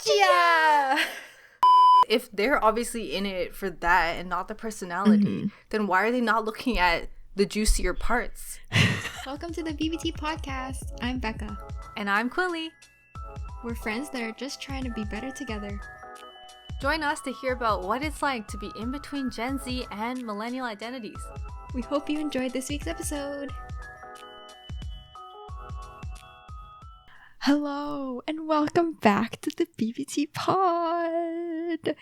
Gotcha! If they're obviously in it for that and not the personality, then why are they not looking at the juicier parts? Welcome to the BBT podcast. I'm Becca. And I'm Quilly. We're friends that are just trying to be better together. Join us to hear about what it's like to be in between Gen Z and millennial identities. We hope you enjoyed this week's episode. Hello, and welcome back to the BBT pod.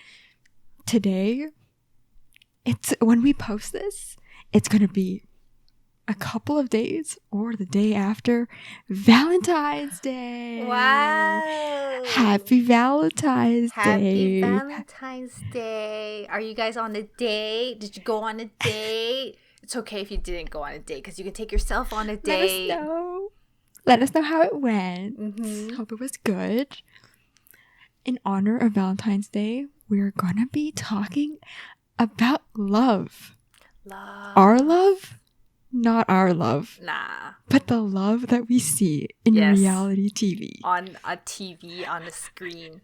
Today, when we post this, it's going to be a couple of days or the day after Valentine's Day. Wow! Happy Valentine's Happy Day. Valentine's Day. Are you guys on a date? Did you go on a date? It's okay if you didn't go on a date because you can take yourself on a date. Let us know how it went. Hope it was good. In honor of Valentine's Day, we're gonna be talking about love. Our love? Not our love. Nah. But the love that we see in reality TV. On a TV, on a screen.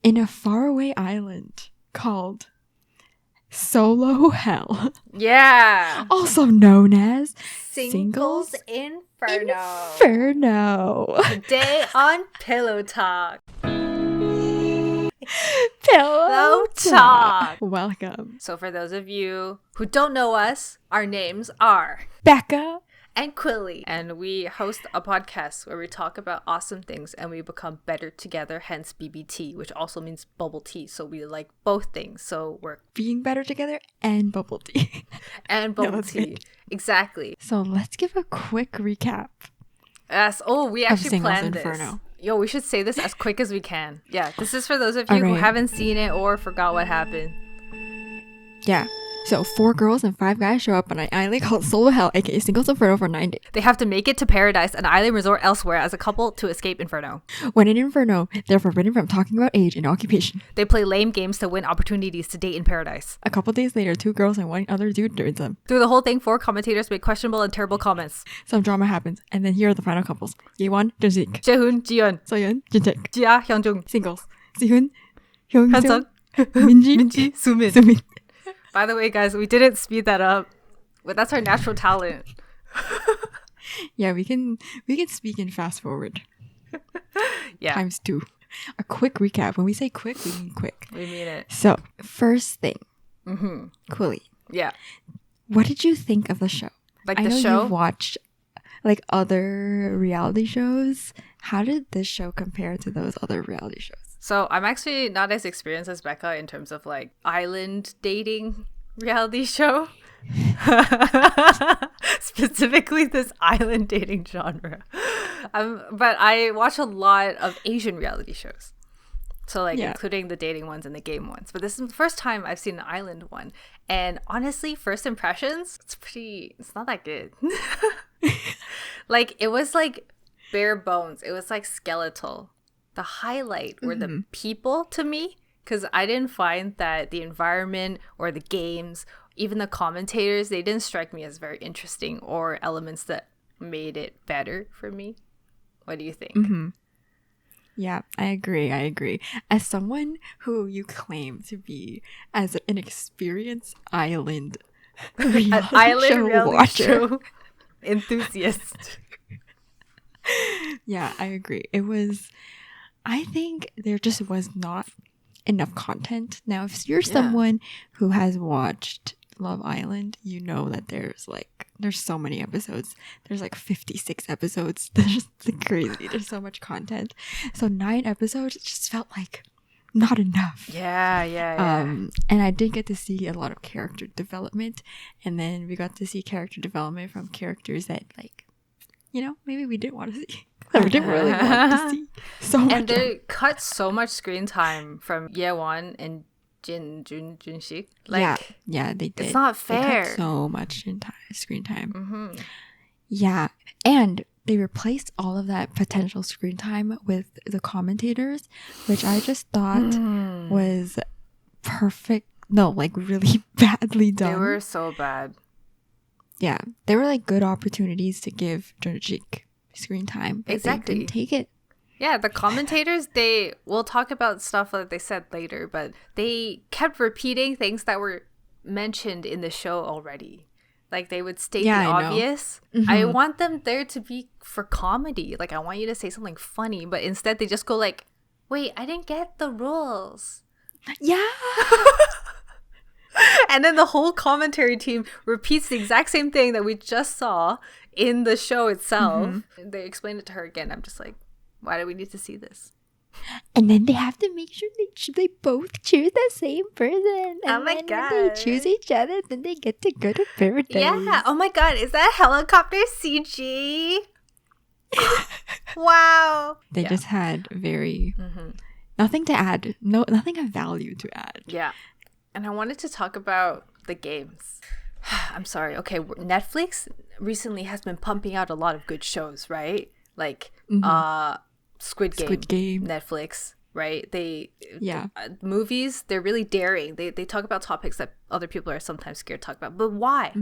In a faraway island called Solo Hell. Yeah. Also known as Singles Inferno. Today on Pillow Talk. Pillow Talk. Welcome. So for those of you who don't know us, our names are Becca and Quilly, and we host a podcast where we talk about awesome things and we become better together, hence BBT, which also means bubble tea. So we like both things. So we're being better together and bubble tea. And bubble tea. Good. Exactly. So let's give a quick recap. Yes. Oh, we actually planned Inferno. this. Yo, we should say this as quick as we can. Yeah, this is for those of you who haven't seen it or forgot what happened. Yeah. So 4 girls and 5 guys show up on an island called Solo Hell, aka Singles Inferno, for 9 days. They have to make it to paradise, an island resort elsewhere, as a couple to escape Inferno. When in Inferno, they're forbidden from talking about age and occupation. They play lame games to win opportunities to date in paradise. A couple days later, 2 girls and 1 other dude joins them. Through the whole thing, 4 commentators make questionable and terrible comments. Some drama happens, and then here are the final couples: YEA-WON, JUN-SIK, SE-HOON, JI-YEON, SO-YEON, JIN-TAEK, JIA-HYON-JOONG, Singles, SE-HOON, HYUN-SEUNG, Minji, Sumin. Sumin. By the way, guys, we didn't speed that up. But that's our natural talent. Yeah, we can speak in fast forward. Yeah. Times 2. A quick recap. When we say quick, we mean quick. We mean it. So, first thing. Quilly. Yeah. What did you think of the show? Like I the know show? You've watched like other reality shows. How did this show compare to those other reality shows? So I'm actually not as experienced as Becca in terms of like island dating reality show. Specifically this island dating genre. But I watch a lot of Asian reality shows. So like including the dating ones and the game ones. But this is the first time I've seen an island one. And honestly, first impressions, it's not that good. Like it was like bare bones. It was like skeletal. The highlight were the people to me, because I didn't find that the environment or the games, even the commentators, they didn't strike me as very interesting or elements that made it better for me. What do you think? Yeah, I agree. As someone who you claim to be as an experienced reality show enthusiast. Yeah, I agree. I think there just was not enough content. Now, if you're someone who has watched Love Island, you know that there's so many episodes. There's like 56 episodes. There's like crazy. There's so much content. So 9 episodes, it just felt like not enough. Yeah. And I did get to see a lot of character development. And then we got to see character development from characters that maybe we didn't want to see. We didn't really want to see so much. And they cut so much screen time from YEA-WON and JUN-SIK. Yeah, they did. It's not fair. They cut so much screen time. Yeah, and they replaced all of that potential screen time with the commentators, which I just thought was perfect. No, like really badly done. They were so bad. Yeah, they were like good opportunities to give JUN-SIK screen time. But exactly. they didn't take it. Yeah, the commentators, we'll talk about stuff that they said later, but they kept repeating things that were mentioned in the show already. Like, they would state the obvious. I want them there to be for comedy. Like, I want you to say something funny, but instead they just go like, wait, I didn't get the rules. Yeah. And then the whole commentary team repeats the exact same thing that we just saw in the show itself. They explain it to her again. I'm just like, why do we need to see this? And then they have to make sure they both choose the same person. And oh my god! When they choose each other, then they get to go to paradise. Yeah. Oh my god! Is that helicopter CG? Wow. They just had very nothing to add. Nothing of value to add. Yeah. And I wanted to talk about the games. I'm sorry. Okay, Netflix recently has been pumping out a lot of good shows, right? Like, Squid Game, Netflix, right? Movies, they're really daring. They talk about topics that other people are sometimes scared to talk about. But why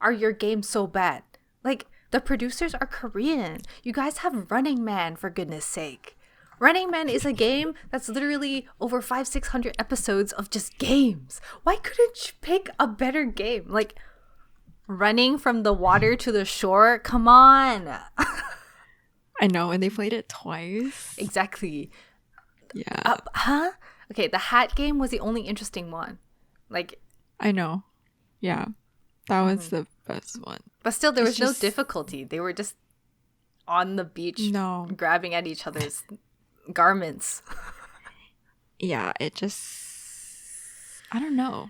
are your games so bad? Like, the producers are Korean. You guys have Running Man, for goodness sake. Running Man is a game that's literally over 500-600 episodes of just games. Why couldn't you pick a better game? Like, running from the water to the shore? Come on. I know, and they played it twice. Exactly. Yeah. Okay, the hat game was the only interesting one. Like, I know. Yeah. That was the best one. But still, there was no difficulty. They were just on the beach grabbing at each other's garments. Yeah, it just... I don't know.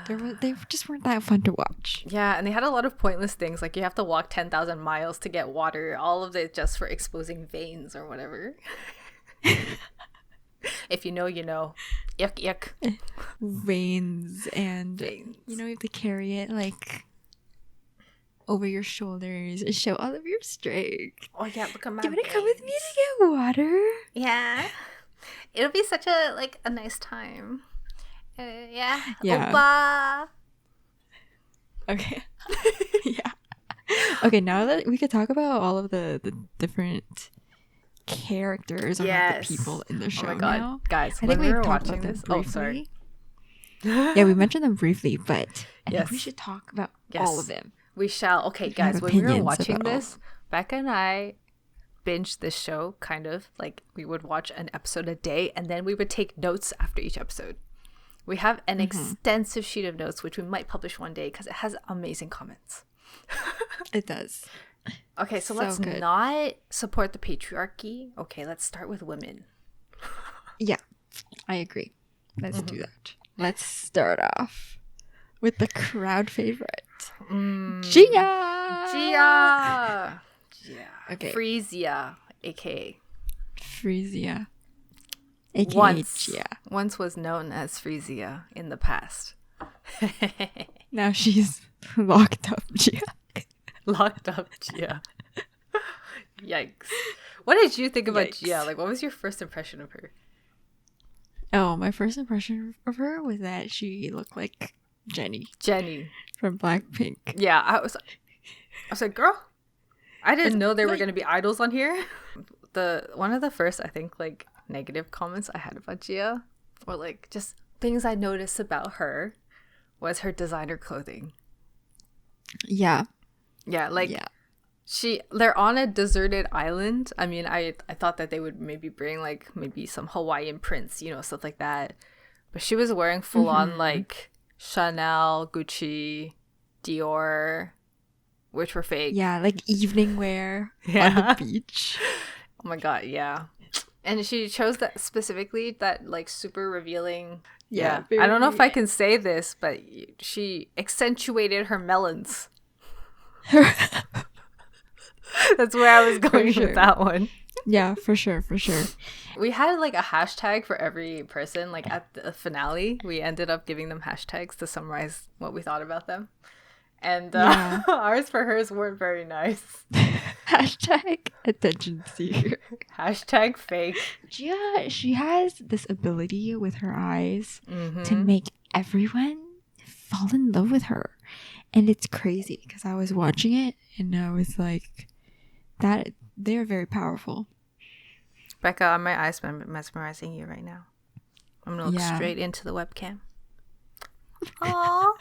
They just weren't that fun to watch. Yeah, and they had a lot of pointless things. Like, you have to walk 10,000 miles to get water. All of it just for exposing veins or whatever. If you know, you know. Yuck, yuck. Veins. You know, you have to carry it, like, over your shoulders and show all of your strength. Oh, yeah, look at my Do you want to come with me to get water? Yeah. It'll be such a nice time. Yeah. Oppa. Okay. Yeah. Okay, now that we could talk about all of the different characters or like the people in the show. Oh my god, now. guys! I think we were watching this briefly. Oh, sorry. Yeah, we mentioned them briefly, but I think we should talk about all of them. We shall. Okay, guys, when we were watching this, Becca and I binged this show, kind of. Like, we would watch an episode a day, and then we would take notes after each episode. We have an extensive sheet of notes, which we might publish one day because it has amazing comments. It does. Okay, so let's not support the patriarchy. Okay, let's start with women. Yeah, I agree. Let's do that. Let's start off with the crowd favorite. Gia! Yeah. Okay. Frisia, aka. Frisia. AKA Once was known as Frisia in the past. Now she's locked up Gia. Locked up Gia. Yikes. What did you think about Gia? Like, what was your first impression of her? Oh, my first impression of her was that she looked like Jenny from Blackpink. Yeah, I was like, girl, I didn't know there were going to be idols on here. One of the first, I think, like, negative comments I had about Gia, or like just things I noticed about her, was her designer clothing. Yeah, like they're on a deserted island. I mean, I thought that they would maybe bring like maybe some Hawaiian prints, you know, stuff like that. But she was wearing full on like Chanel, Gucci, Dior, which were fake. Yeah, like evening wear on the beach. Oh my god, yeah. And she chose that specifically, that like super revealing. Yeah. I don't know if I can say this, but she accentuated her melons. That's where I was going with that one. Yeah, for sure. We had like a hashtag for every person. Like at the finale, we ended up giving them hashtags to summarize what we thought about them. And ours for hers weren't very nice. Hashtag attention seeker. Hashtag fake. Gia, she has this ability with her eyes to make everyone fall in love with her. And it's crazy because I was watching it and I was like, that they're very powerful. Becca, are my eyes mesmerizing you right now? I'm gonna look straight into the webcam. Aww.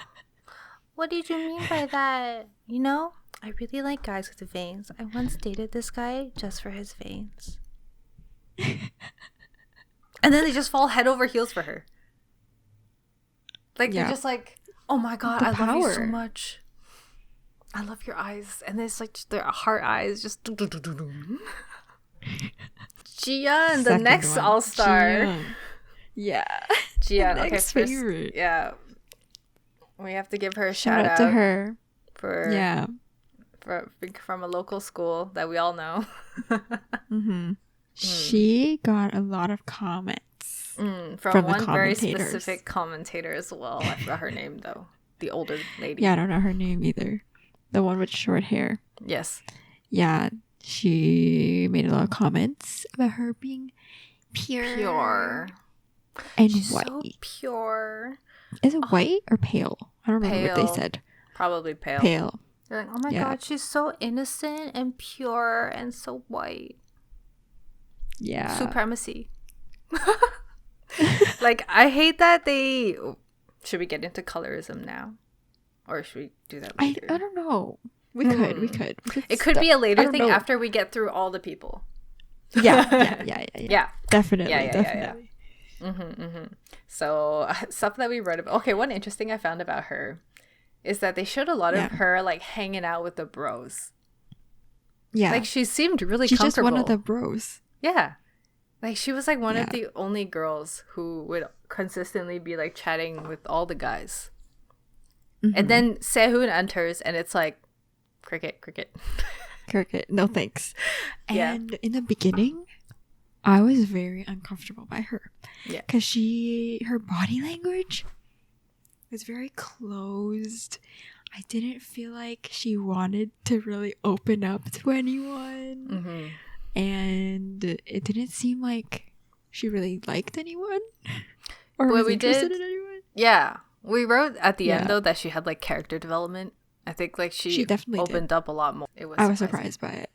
What did you mean by that? You know, I really like guys with veins. I once dated this guy just for his veins. And then they just fall head over heels for her. Like, they're just like, oh my god, I love you so much. I love your eyes. And it's like their heart eyes just... Ji-Yeon, the next all-star. Ji-Yeon. Yeah. Ji-Yeon, okay, next first, favorite. yeah. We have to give her a Shout shout out to her. From a local school that we all know. She got a lot of comments from one very specific commentator as well. I forgot her name though. The older lady. Yeah, I don't know her name either. The one with short hair. Yes. Yeah, she made a lot of comments about her being pure and She's white. So pure. Is it white or pale? I don't remember what they said. Probably pale. Pale. They're like, oh my god, she's so innocent and pure and so white. Yeah. Supremacy. Like, I hate that they... Should we get into colorism now? Or should we do that later? I don't know. We could. It could be a later thing after we get through all the people. Yeah. Definitely. Definitely. So, stuff that we read about... Okay, one interesting I found about her is that they showed a lot of her, like, hanging out with the bros. Yeah. Like, she seemed really She's comfortable. just one of the bros. Yeah. Like, she was, like, one of the only girls who would consistently be, like, chatting with all the guys. And then Se-Hoon enters, and it's like, cricket. No thanks. And in the beginning, I was very uncomfortable by her. Yeah. Because her body language was very closed. I didn't feel like she wanted to really open up to anyone. And it didn't seem like she really liked anyone. Or was interested in anyone. Yeah. We wrote at the end, though, that she had, like, character development. I think, like, she definitely opened up a lot more. I was surprised by it.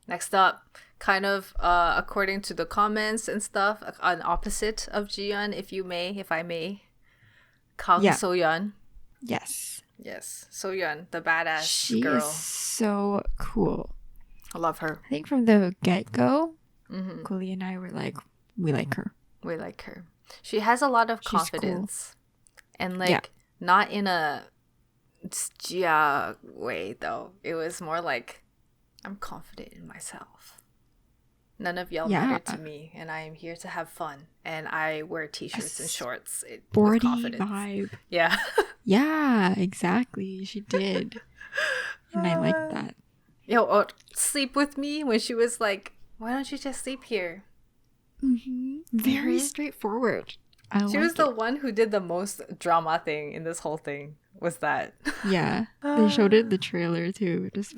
Next up, kind of, according to the comments and stuff, an opposite of Ji-Yeon, if I may. Kang So-Yeon. Yes. So-Yeon, the badass girl. She is so cool. I love her. I think from the get-go, Quilly and I were like, we like her. She has a lot of confidence. Cool. And, like, not in a Jia way, though. It was more like, I'm confident in myself. None of y'all matter to me, and I am here to have fun. And I wear t-shirts and shorts. Sporty vibe. Yeah. Yeah, exactly. She did. And I like that. Sleep with me when she was like, why don't you just sleep here? Very straightforward. She was the one who did the most drama thing in this whole thing. Was that? Yeah, they showed it in the trailer too. Those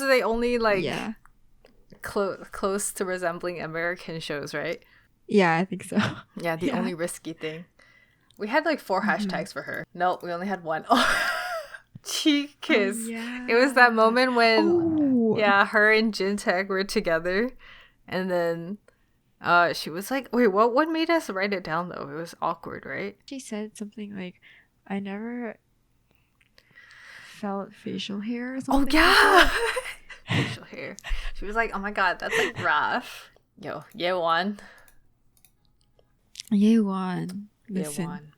are the only close to resembling American shows, right? Yeah, I think so. Yeah, the only risky thing. We had like 4 hashtags for her. No, we only had 1. Oh, cheek kiss. Oh, yeah. It was that moment when her and JIN-TAEK were together, and then she was like, wait, what made us write it down though? It was awkward, right? She said something like, I never felt facial hair or something. Oh yeah. Facial hair. She was like, oh my god, that's like rough. YEA-WON. Listen,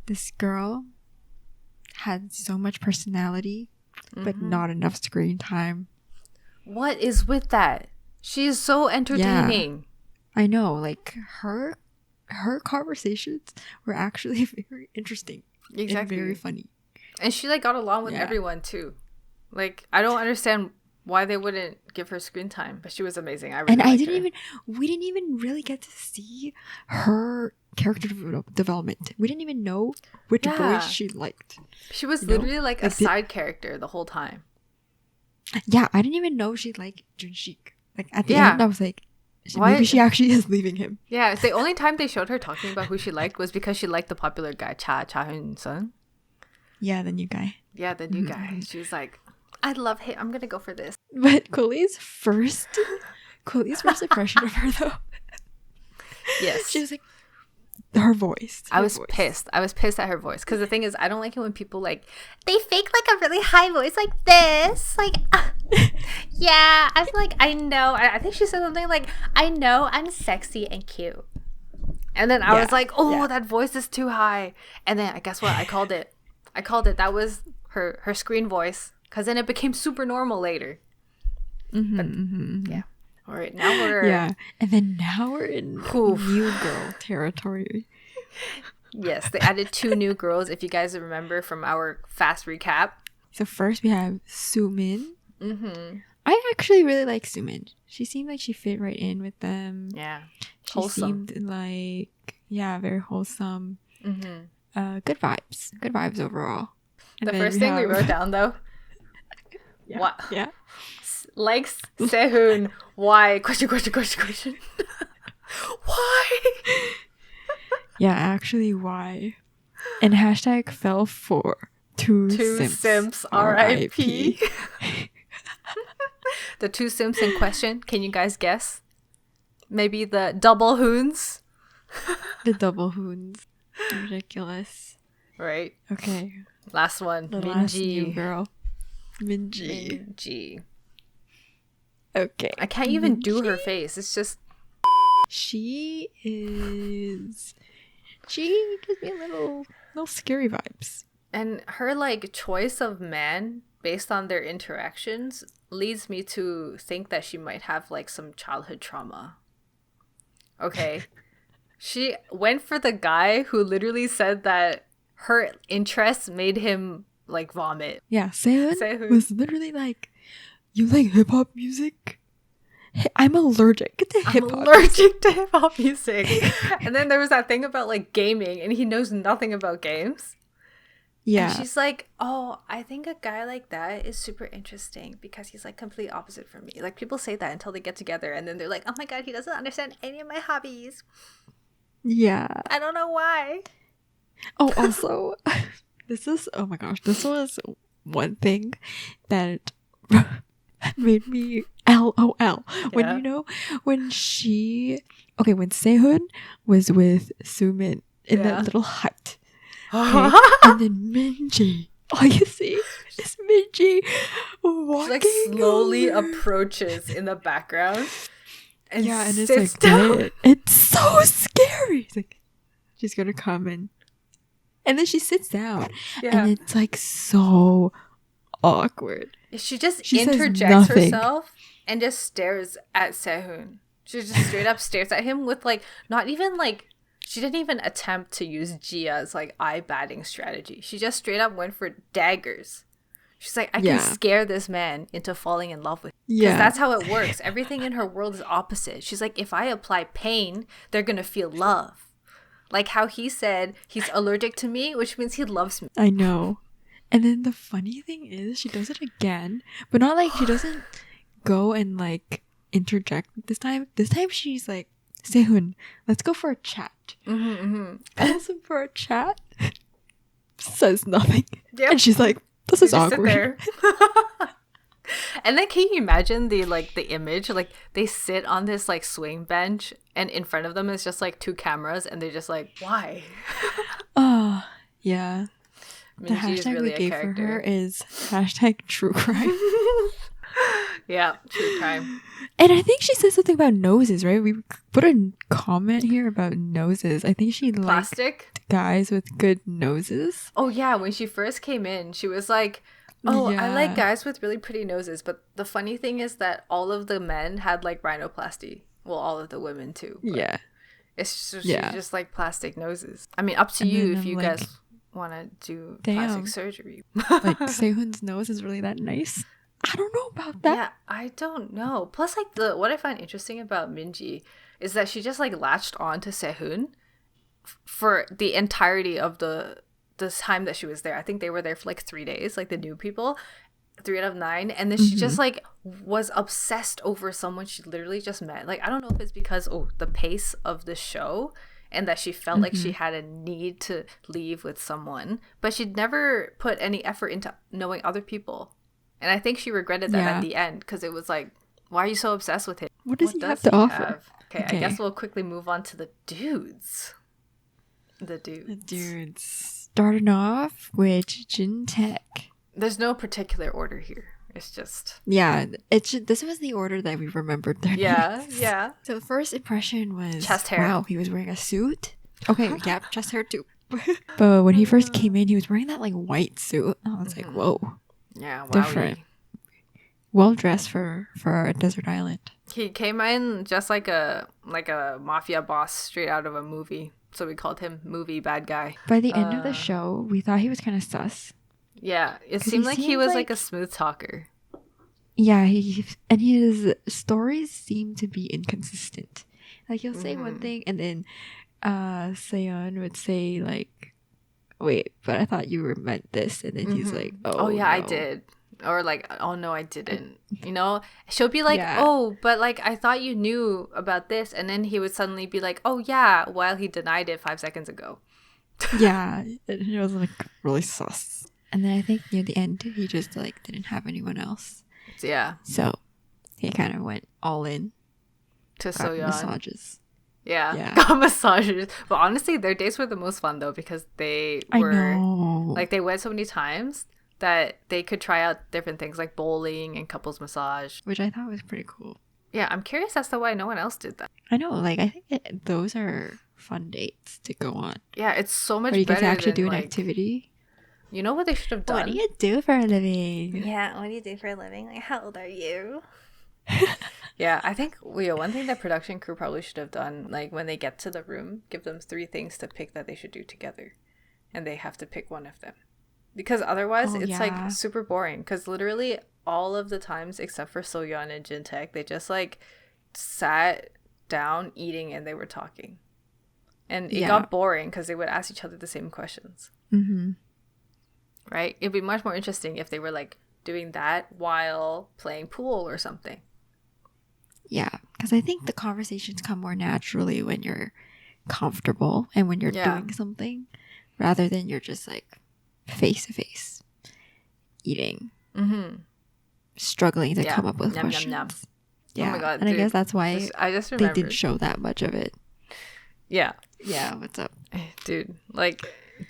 this girl had so much personality, but not enough screen time. What is with that? She is so entertaining. I know, like her conversations were actually very interesting. Exactly. And very funny. And she like got along with everyone too. Like, I don't understand why they wouldn't give her screen time, but she was amazing. We didn't even really get to see her character development. We didn't even know which boys she liked. She was literally like a side character the whole time. Yeah, I didn't even know she liked Jun-SIK. Like at the end, I was like, maybe she actually is leaving him. Yeah, the only time they showed her talking about who she liked was because she liked the popular guy Cha-Hyun-Sung. Yeah, the new guy. Yeah, the new guy. She was like, I love him. I'm gonna go for this. But Quilly's first Quilly's first impression of her though. Yes. She was like, her voice. I was pissed. I was pissed at her voice. Because the thing is, I don't like it when people like, they fake like a really high voice like this. Like, yeah. I feel like I know. I think she said something like, I know I'm sexy and cute. And then I was like, oh, that voice is too high. And then guess what? I called it. That was her screen voice. Because then it became super normal later. Yeah. All right, now we're... Yeah, and then now we're in new girl territory. Yes, they added 2 new girls, if you guys remember from our fast recap. So first we have Soomin. I actually really like Soomin. She seemed like she fit right in with them. Yeah. She Wholesome. seemed like, very wholesome. Good vibes. Good vibes overall. And the first thing we wrote down, though... What? Yeah. Likes SE-HOON. Why? Question. Why? Yeah, actually, why? And hashtag fell for two simps R.I.P. The 2 simps in question, can you guys guess? Maybe the double hoons? The double hoons. Ridiculous. Right. Okay. Last one. The Minji. last new girl. Minji. Okay. I can't even do her face. It's just... She gives me a little scary vibes. And her, like, choice of man based on their interactions leads me to think that she might have, like, some childhood trauma. Okay. She went for the guy who literally said that her interests made him, like, vomit. Yeah, Se-HOON was literally like, you like hip-hop music? I'm allergic to hip-hop music. And then there was that thing about, like, gaming, and he knows nothing about games. Yeah. And she's like, oh, I think a guy like that is super interesting because he's, like, complete opposite from me. Like, people say that until they get together, and then they're like, oh my god, he doesn't understand any of my hobbies. Yeah. I don't know why. Oh, also, this was one thing that made me LOL. Yeah. When Se-HOON was with Soomin in that little hut. Okay? And then Minji, all you see is Minji walking. She, like, slowly approaches in the background. And it's like, down. It's so scary. It's like, she's gonna come in. And then she sits down. Yeah. And it's like so awkward. She interjects herself and just stares at Se-HOON. She just straight up stares at him with, like, not even, like, she didn't even attempt to use JIA'S, like, eye batting strategy. She just straight up went for daggers. She's like, I can scare this man into falling in love with me. Because that's how it works. Everything in her world is opposite. She's like, if I apply pain, they're going to feel love. Like how he said he's allergic to me, which means he loves me. I know. And then the funny thing is, she does it again. But not like, she doesn't go and, like, interject this time. This time she's like, Se-HOON, let's go for a chat. Calls him for a chat. Says nothing. Yep. And she's like, this is awkward. And then can you imagine the image? Like, they sit on this, like, swing bench, and in front of them is just, like, 2 cameras, and they're just like, why? Oh, yeah. Minji the hashtag really we gave for her is hashtag true crime. Yeah, true crime. And I think she said something about noses, right? We put a comment here about noses. I think she liked guys with good noses. Oh, yeah. When she first came in, she was like, oh, yeah. I like guys with really pretty noses. But the funny thing is that all of the men had, like, rhinoplasty. Well, all of the women, too. Yeah. It's just like plastic noses. I mean, up to you if you guys want to do plastic surgery. Like, Se-HOON'S nose is really that nice. I don't know about that. Yeah, I don't know. Plus, like, what I find interesting about Minji is that she just, like, latched on to Se-HOON for the entirety of the time that she was there. I think they were there for, like, 3 days, like, the new people, 3 out of 9. And then she just, like, was obsessed over someone she literally just met. Like, I don't know if it's because, the pace of the show and that she felt like she had a need to leave with someone. But she'd never put any effort into knowing other people. And I think she regretted that at the end because it was like, why are you so obsessed with him? What does he does have to he offer? have? Okay, I guess we'll quickly move on to the dudes. The dudes. Starting off with JIN-TAEK. There's no particular order here. It's just... Yeah, this was the order that we remembered their names. Yeah. So the first impression was... Chest hair. Wow, he was wearing a suit? Okay, yeah, chest hair too. But when he first came in, he was wearing that like white suit. I was like, whoa. Yeah, wow. Different. Well dressed for a desert island. He came in just like a mafia boss straight out of a movie. So we called him movie bad guy. By the end of the show, we thought he was kind of sus. Yeah, it seemed like he was like a smooth talker. Yeah, and his stories seem to be inconsistent. Like he'll say one thing and then Seon would say like, wait, but I thought you meant this, and then he's like, oh yeah, no. I did. Or like, oh no, I didn't. You know, she'll be like, oh, but like I thought you knew about this, and then he would suddenly be like, oh yeah, while he denied it 5 seconds ago. Yeah, it was like really sus. And then I think near the end, he just like didn't have anyone else. Yeah. So he kind of went all in to So-Yeon. Massages. Yeah. Got massages. But honestly, their dates were the most fun though, because they were like they went so many times that they could try out different things like bowling and couples massage, which I thought was pretty cool. Yeah, I'm curious as to why no one else did that. I know, like I think those are fun dates to go on. Yeah, it's so much better. You get to actually do an activity. You know what they should have done? What do you do for a living? Yeah, what do you do for a living? Like, how old are you? Yeah, I think one thing that production crew probably should have done, like when they get to the room, give them 3 things to pick that they should do together, and they have to pick one of them, because otherwise it's like super boring. Because literally all of the times except for So-Yeon and Jin-TAEK, they just like sat down eating and they were talking, and it got boring because they would ask each other the same questions. Right? It'd be much more interesting if they were like doing that while playing pool or something. Yeah, because I think the conversations come more naturally when you're comfortable and when you're doing something, rather than you're just like face to face eating, struggling to come up with questions. Yum. Yeah, oh my God, and dude, I guess that's why they didn't show that much of it. Yeah. What's up, dude? Like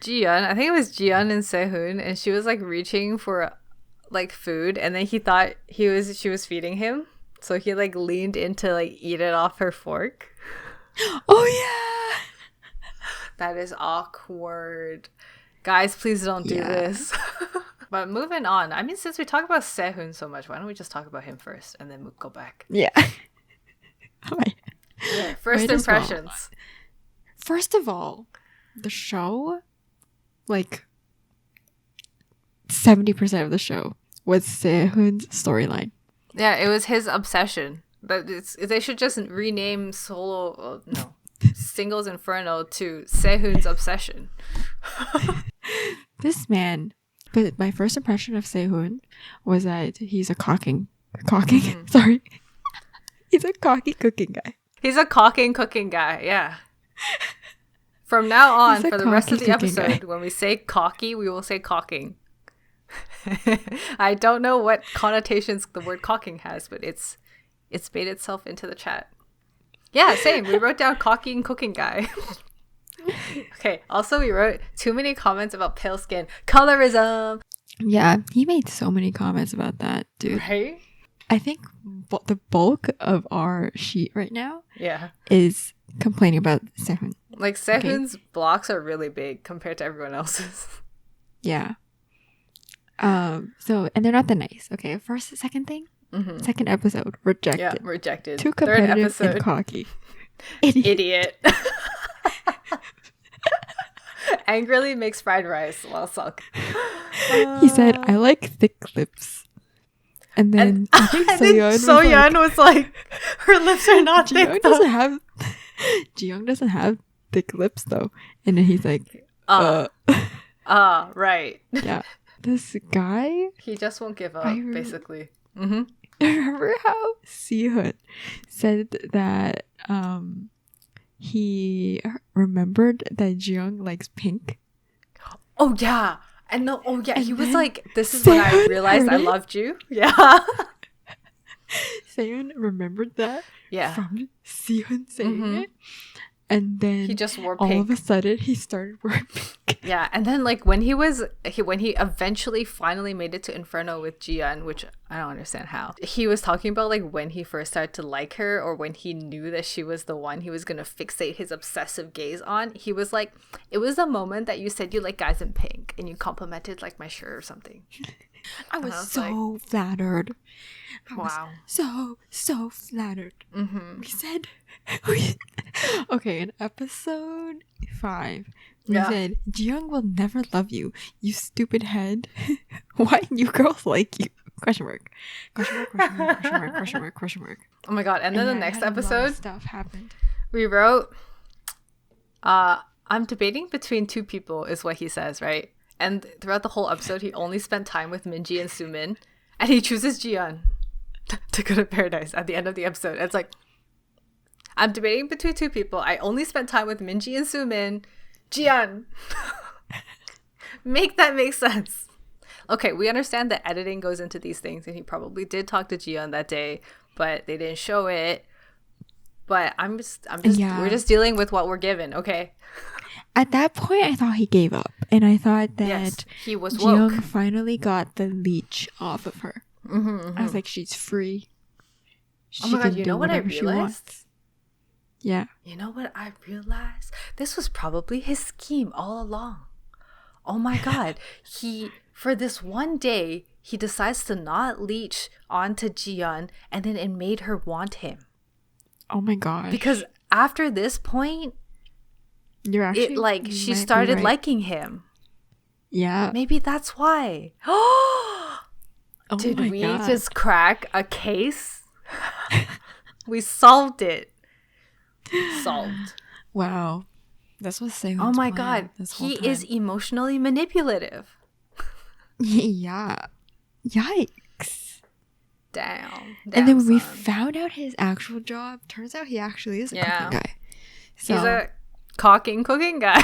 Ji-Yeon, I think it was Ji-Yeon and Se-Hoon, and she was like reaching for like food, and then he thought she was feeding him, so he like leaned in to like eat it off her fork. Oh yeah, that is awkward. Guys, please don't do this. But moving on, I mean, since we talk about Se-Hoon so much, why don't we just talk about him first and then go back? Yeah. First impressions. First of all, the show, like 70% of the show was Se-Hoon's storyline. Yeah, it was his obsession. But they should just rename Singles Inferno to Se-Hoon's obsession. This man. But my first impression of Se-Hoon was that he's a sorry. He's a cocky cooking guy. He's a cocking cooking guy, yeah. From now on, for the rest of the episode, when we say cocky, we will say cocking. I don't know what connotations the word cocking has, but it's made itself into the chat. Yeah, same. We wrote down cocky and cooking guy. Okay, also we wrote too many comments about pale skin. Colorism! Yeah, he made so many comments about that, dude. Right? I think the bulk of our sheet right now is complaining about Se-Hoon. Like, Se-Hoon's blocks are really big compared to everyone else's. Yeah. So, and they're not that nice. Okay, second thing? Second episode, rejected. Yeah, rejected. Too competitive and cocky. Idiot. Angrily makes fried rice while sulk. He said, I like thick lips. And then I think So-Yeon was like, her lips are not thick. Ji-Young doesn't have thick lips though. And then he's like, right. Yeah. This guy, he just won't give up, basically. Remember how Se-Hoon said that he remembered that Ji-Young likes pink? Oh yeah. And he was like, this is when I realized I loved you. Yeah. Se-HOON remembered that from Se-HOON saying it. And then he just wore all pink. of a sudden he started wearing pink. Yeah, and then like when he eventually finally made it to Inferno with Ji-yeon, which I don't understand how. He was talking about like when he first started to like her, or when he knew that she was the one he was gonna fixate his obsessive gaze on. He was like, it was the moment that you said you like guys in pink and you complimented like my shirt or something. I was so like, flattered. Wow. So flattered. We said, okay, in episode 5, we said, Ji-young will never love you, you stupid head. Why you girls like you? Question mark. Oh my god, and then the next episode, stuff happened. We wrote, I'm debating between two people, is what he says, right? And throughout the whole episode, he only spent time with Minji and Sumin, and he chooses Ji-yeon to go to paradise at the end of the episode. It's like, I'm debating between two people. I only spent time with Minji and Sumin. Ji-yeon. Make that make sense. Okay, we understand that editing goes into these things, and he probably did talk to Ji-yeon that day, but they didn't show it. But we're just dealing with what we're given, okay? At that point, I thought he gave up, and I thought that he was Ji-young woke. finally got the leech off of her. I was like, she's free. Oh my god, you know what I realized? Yeah. You know what I realized? This was probably his scheme all along. Oh my god. For this one day, he decides to not leech onto Ji-yeon, and then it made her want him. Oh my god. Because after this point, she started liking him. Yeah. Maybe that's why. Did we just crack a case? We solved it. Solved. Wow. That's what Se-HOON's Oh my plan god. He is emotionally manipulative. Yeah. Yikes. Damn. And then when we found out his actual job, turns out he actually is a cooking guy. So. He's a cooking guy.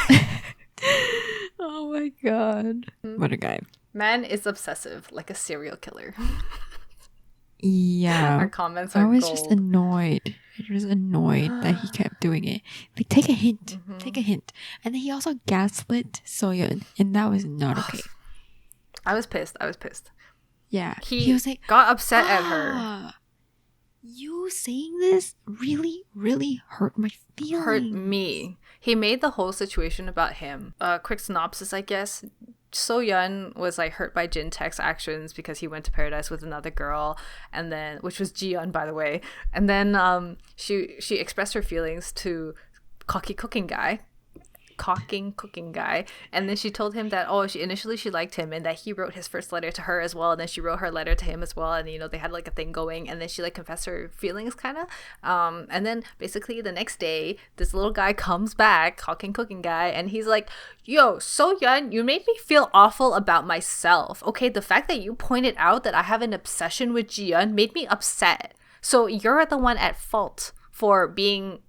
Oh my god. What a guy. Man is obsessive, like a serial killer. Yeah. Our comments are I was gold. just annoyed. I was annoyed that he kept doing it. Like, take a hint. Take a hint. And then he also gaslit So-yeon, and that was not okay. I was pissed. Yeah. He was like, got upset at her. You saying this really, really hurt my feelings. Hurt me. He made the whole situation about him. Quick synopsis, I guess. So-yeon was like hurt by JIN-TAEK's actions because he went to paradise with another girl, and then, which was Ji-yeon, by the way. And then she expressed her feelings to cocky cooking guy, and then she told him that initially she liked him, and that he wrote his first letter to her as well, and then she wrote her letter to him as well, and they had like a thing going, and then she like confessed her feelings kind of, and then basically the next day this little guy comes back, cooking guy, and he's like, yo, So-yeon, you made me feel awful about myself. Okay, the fact that you pointed out that I have an obsession with Ji-yeon made me upset, so you're the one at fault for being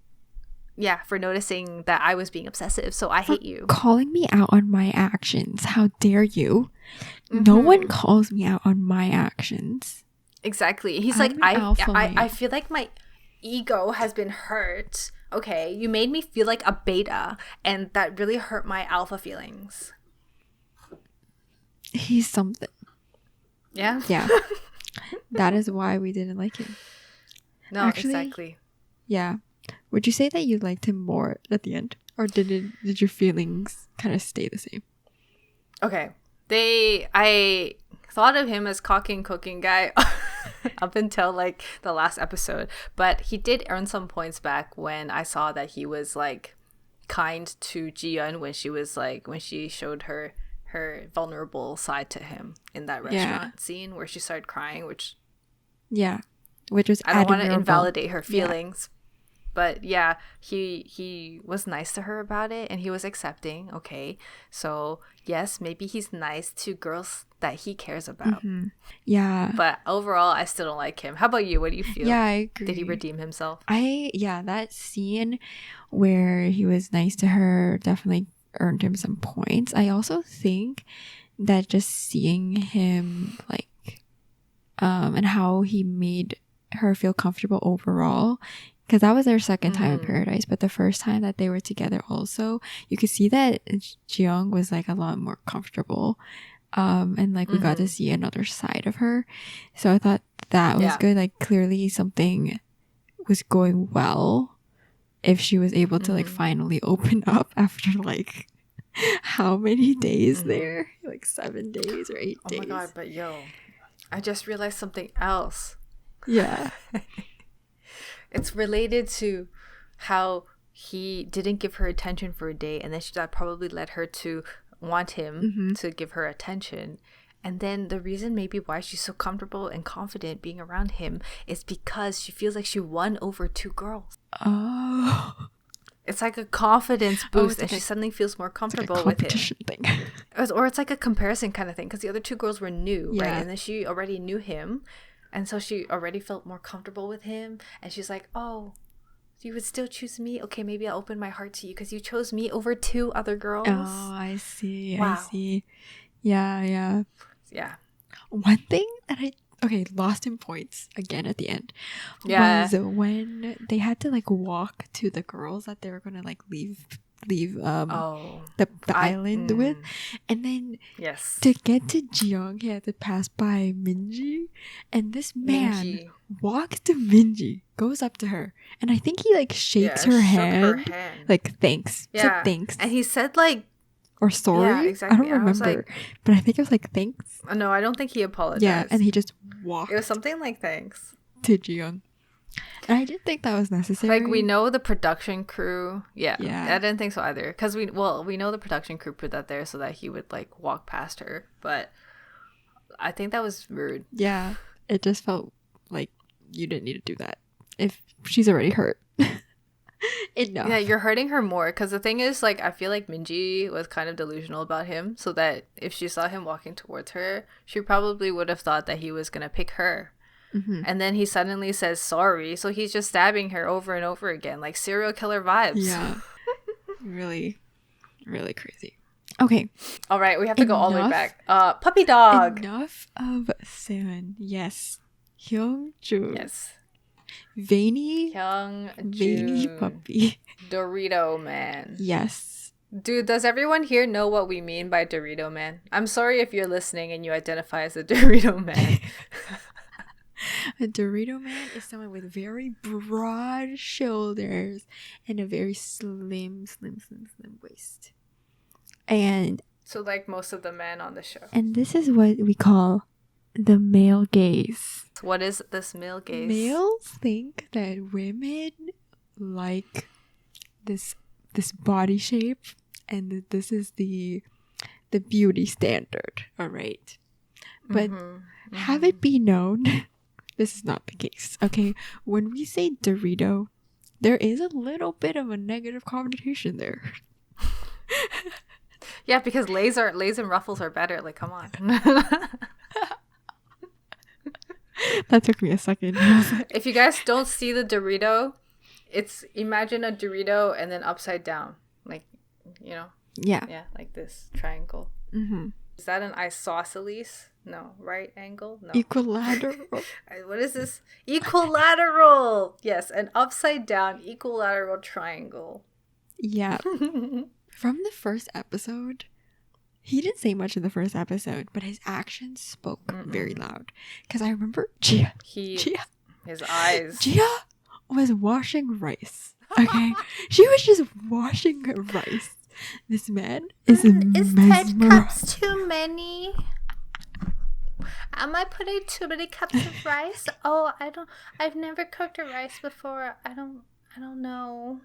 for noticing that I was being obsessive, so I hate you. Calling me out on my actions. How dare you? No one calls me out on my actions. Exactly. He's like, I feel like my ego has been hurt. Okay, you made me feel like a beta, and that really hurt my alpha feelings. He's something. Yeah? Yeah. That is why we didn't like him. No, actually, exactly. Yeah. Would you say that you liked him more at the end? Or did your feelings kind of stay the same? Okay. I thought of him as cooking guy up until like the last episode. But he did earn some points back when I saw that he was like kind to Ji-yeon when she showed her vulnerable side to him in that restaurant scene where she started crying, which was I don't want to invalidate her feelings. But yeah, he was nice to her about it, and he was accepting. Okay, so yes, maybe he's nice to girls that he cares about. Yeah. But overall, I still don't like him. How about you? What do you feel? Yeah, I agree. Did he redeem himself? That scene where he was nice to her definitely earned him some points. I also think that just seeing him like and how he made her feel comfortable overall. Because that was their second time in Paradise, but the first time that they were together also, you could see that Ji-young was like a lot more comfortable. And like we got to see another side of her. So I thought that was good. Like clearly something was going well if she was able to like finally open up after like how many days there? Like 7 days or 8 days. Oh my god, but I just realized something else. Yeah. It's related to how he didn't give her attention for a day, and then that probably led her to want him to give her attention. And then the reason maybe why she's so comfortable and confident being around him is because she feels like she won over 2 girls. Oh. It's like a confidence boost, and she suddenly feels more comfortable with him. Thing. Or it's like a comparison kind of thing, because the other 2 girls were new, right? And then she already knew him. And so she already felt more comfortable with him. And she's like, oh, you would still choose me? Okay, maybe I'll open my heart to you because you chose me over 2 other girls. Oh, I see. Wow. I see. Yeah. Yeah. One thing that lost in points again at the end was when they had to like walk to the girls that they were going to like leave the island with, and then to get to Ji-young he had to pass by Minji, and this man walks to Minji, goes up to her, and I think he like shakes her hand like thanks, said thanks, and he said like or sorry. Yeah, exactly. I don't remember, but I think it was like thanks. No, I don't think he apologized. Yeah, and he just walked. It was something like thanks to Ji-young. And I didn't think that was necessary. Like, we know the production crew. Yeah. I didn't think so either. Because we know the production crew put that there so that he would, like, walk past her. But I think that was rude. Yeah. It just felt like you didn't need to do that. If she's already hurt. Enough. Yeah, you're hurting her more. Because the thing is, like, I feel like Minji was kind of delusional about him. So that if she saw him walking towards her, she probably would have thought that he was going to pick her. And then he suddenly says sorry, so he's just stabbing her over and over again, like serial killer vibes. Yeah. Really, really crazy. Okay. All right, we have to go all the way back. Puppy dog. Enough of SEHOON. Yes. HYUN-JOONG. Yes. Veiny puppy. Dorito man. Yes. Dude, does everyone here know what we mean by Dorito man? I'm sorry if you're listening and you identify as a Dorito man. A Dorito man is someone with very broad shoulders and a very slim waist. And so like most of the men on the show. And this is what we call the male gaze. What is this male gaze? Males think that women like this body shape, and that this is the beauty standard, all right? But have it be known, this is not the case, okay? When we say Dorito, there is a little bit of a negative connotation there. Yeah, because Lay's and Ruffles are better. Like, come on. That took me a second. If you guys don't see the Dorito, imagine a Dorito and then upside down. Like, you know? Yeah. Yeah, like this triangle. Is that an isosceles? No. Right angle? No. Equilateral. What is this? Equilateral! Yes, an upside down equilateral triangle. Yeah. From the first episode, he didn't say much in the first episode, but his actions spoke very loud. Because I remember Gia. His eyes. Gia was washing rice. Okay? She was just washing rice. This man is Is 10 cups too many? Am I putting too many cups of rice? Oh, I've never cooked a rice before. I don't know.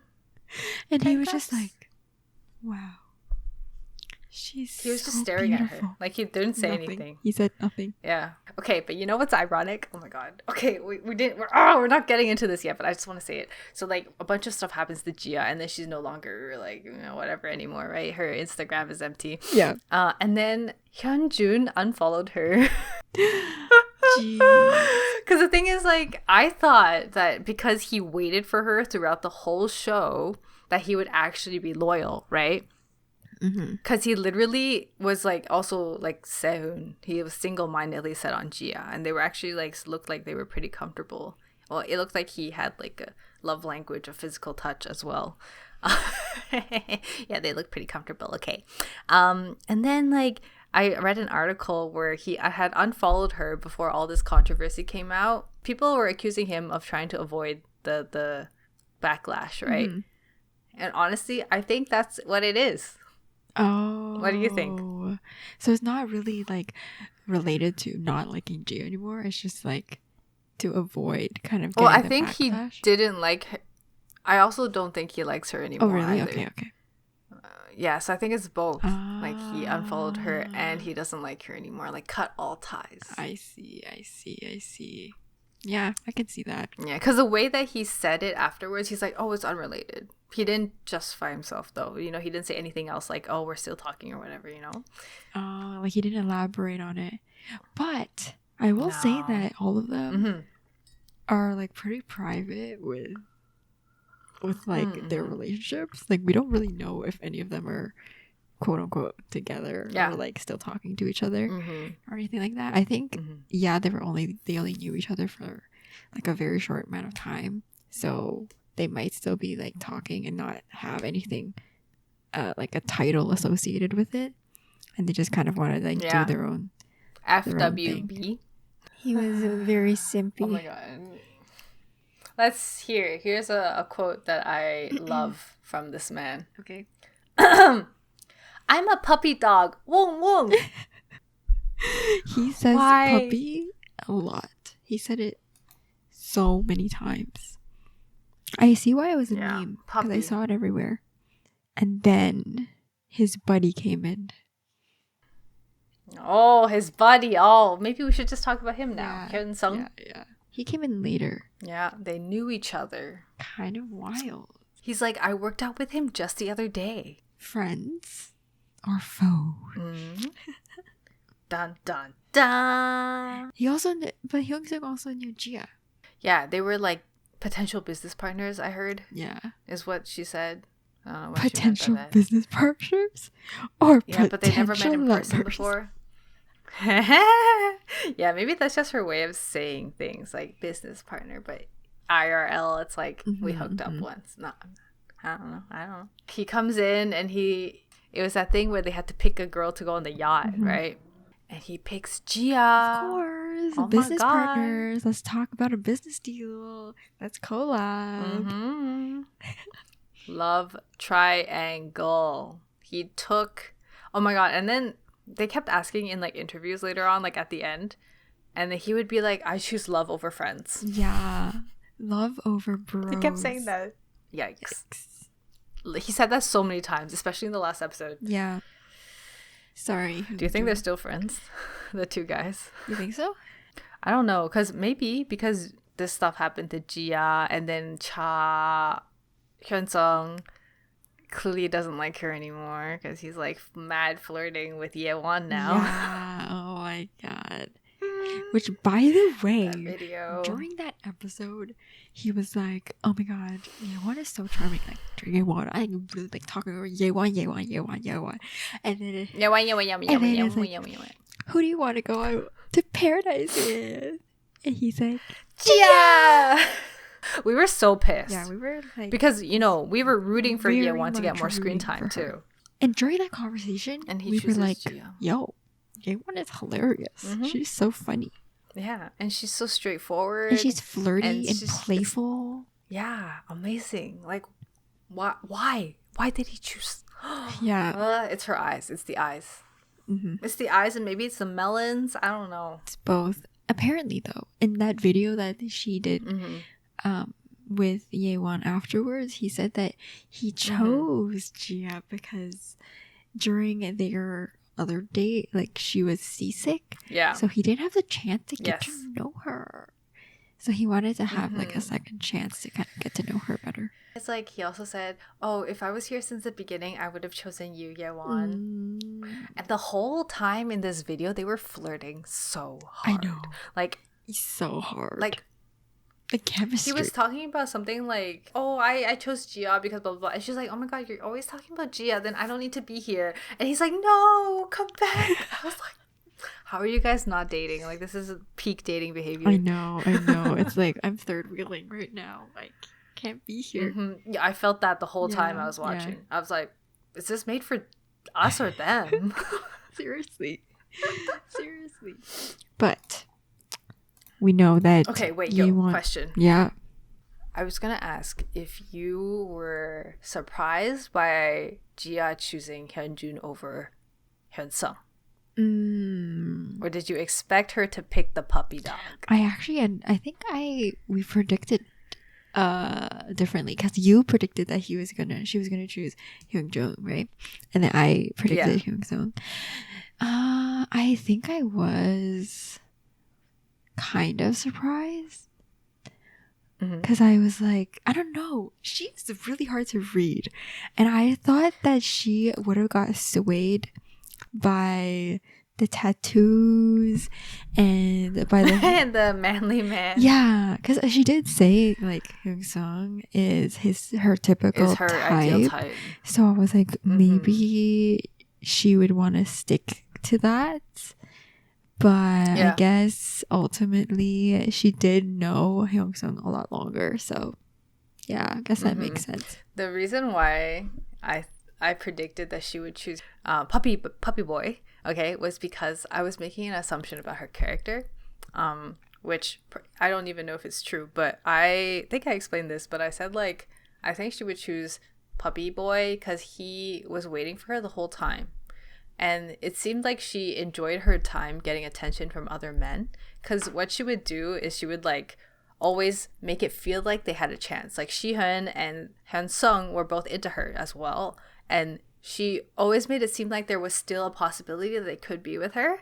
And he was just like, wow. He was just staring beautiful. At her. Like, he didn't say anything. He said nothing. Yeah. Okay, but you know what's ironic? Oh my god. Okay, we're not getting into this yet, but I just want to say it. So, like, a bunch of stuff happens to Gia, and then she's no longer, like, you know, whatever anymore, right? Her Instagram is empty. Yeah. And then Hyun-Jun unfollowed her. Because the thing is, like, I thought that because he waited for her throughout the whole show, that he would actually be loyal, right? Because he literally was like also like Se-hoon. He was single-mindedly set on Gia, and they were actually like looked like they were pretty comfortable Well, it looked like he had like a love language of physical touch as well. Yeah, they look pretty comfortable. Okay. And then like I read an article where I had unfollowed her before all this controversy came out. People were accusing him of trying to avoid the backlash, right? Mm-hmm. And honestly, I think that's what it is. Oh. What do you think? So it's not really like related to not liking G anymore. It's just like to avoid kind of getting I think backlash. He didn't like her. I also don't think he likes her anymore. Oh, really? Either. Okay. Yeah, so I think it's both. Like he unfollowed her and he doesn't like her anymore. Like cut all ties. I see. Yeah, I can see that. Yeah, because the way that he said it afterwards, he's like, oh, it's unrelated. He didn't justify himself, though. You know, he didn't say anything else like, oh, we're still talking or whatever, you know? Like he didn't elaborate on it. But I will say that all of them are like pretty private with like their relationships. Like we don't really know if any of them are quote unquote together or like still talking to each other or anything like that. I think they only knew each other for like a very short amount of time, so they might still be like talking and not have anything like a title associated with it, and they just kind of want to like do their own FWB. He was very simpy. Oh my god. Here's a quote that I love from this man. Okay. I'm a puppy dog. Wong wong. He says puppy a lot. He said it so many times. I see why it was a meme. Because I saw it everywhere. And then his buddy came in. Oh, his buddy. Oh, maybe we should just talk about him now. HYUN-SEUNG. Yeah. He came in later. Yeah, they knew each other. Kind of wild. He's like, I worked out with him just the other day. Friends or foes? Dun dun dun. But Hyun-SEUNG also knew Jia. Yeah, they were like potential business partners, I heard. Yeah. Is what she said. Potential business partners? Or yeah, but they never met in person before. Yeah, maybe that's just her way of saying things like business partner, but IRL, it's like we hooked up once. No, I don't know. He comes in and it was that thing where they had to pick a girl to go on the yacht, right? And he picks Jia. Of course. Business partners. Let's talk about a business deal. Let's collab. Love triangle. He took, oh my god, and then they kept asking in like interviews later on, like at the end, and then he would be like, I choose love over friends. Yeah. Love over bros. He kept saying that. Yikes. He said that so many times, especially in the last episode. Yeah. Sorry. Do you think they're still friends? The two guys? You think so? I don't know, because this stuff happened to Jia, and then HYUN-SEUNG clearly doesn't like her anymore because he's like mad flirting with YEA-WON now. Yeah. Oh my god. Which, by the way, during that episode, he was like, "Oh my god, YEA-WON is so charming. Like YEA-WON, I'm really like talking over YEA-WON, and then YEA-WON. Who do you want to go to paradise with?" And he's like, Jia. We were so pissed. Yeah, we were like, because we were rooting for YEA-WON to get more screen time too. And during that conversation, we were like, Jia. "Yo, YEA-WON is hilarious. She's so funny." Yeah, and she's so straightforward. And she's flirty and playful. Yeah, amazing. Like, why? Why did he choose? Yeah. It's her eyes. It's the eyes. It's the eyes, and maybe it's the melons. I don't know. It's both. Apparently, though, in that video that she did with YEA-WON afterwards, he said that he chose Jia because during their other date, like, she was seasick. Yeah. So he didn't have the chance to get to know her. So he wanted to have like a second chance to kind of get to know her better. It's like he also said, "Oh, if I was here since the beginning, I would have chosen you, YEA-WON." And the whole time in this video, they were flirting so hard. I know. Like, so hard. Like, the chemistry. He was talking about something like, "Oh, I chose Jia because blah, blah, blah." And she's like, "Oh my god, you're always talking about Jia. Then I don't need to be here." And he's like, "No, come back." I How are you guys not dating? Like, this is peak dating behavior. I know. It's like I'm third wheeling right now. Like, can't be here. Yeah, I felt that the whole time I was watching. I was like, is this made for us or them? Seriously. But we know that. Okay, wait, question. Yeah. I was gonna ask if you were surprised by Jia choosing Hyun-Joon over Hyun-Sung. Or did you expect her to pick the puppy dog? I think we predicted differently, because you predicted that she was gonna choose Hyun-Jung, right? And then I predicted Hyun-Sung. I think I was kind of surprised, because I was like, I don't know, she's really hard to read, and I thought that she would have got swayed by the tattoos and by the and the manly man. Yeah, because she did say like Hyun-Sung is her typical type. Ideal type. So I was like, maybe she would want to stick to that. But I guess ultimately she did know Hyun-Sung a lot longer. So yeah, I guess that makes sense. The reason why I predicted that she would choose puppy boy, okay, was because I was making an assumption about her character, which I don't even know if it's true, but I think I explained this, but I said, like, I think she would choose puppy boy because he was waiting for her the whole time. And it seemed like she enjoyed her time getting attention from other men, because what she would do is she would, like, always make it feel like they had a chance. Like, SHIHUN and Hyun-Sung were both into her as well. And she always made it seem like there was still a possibility that they could be with her.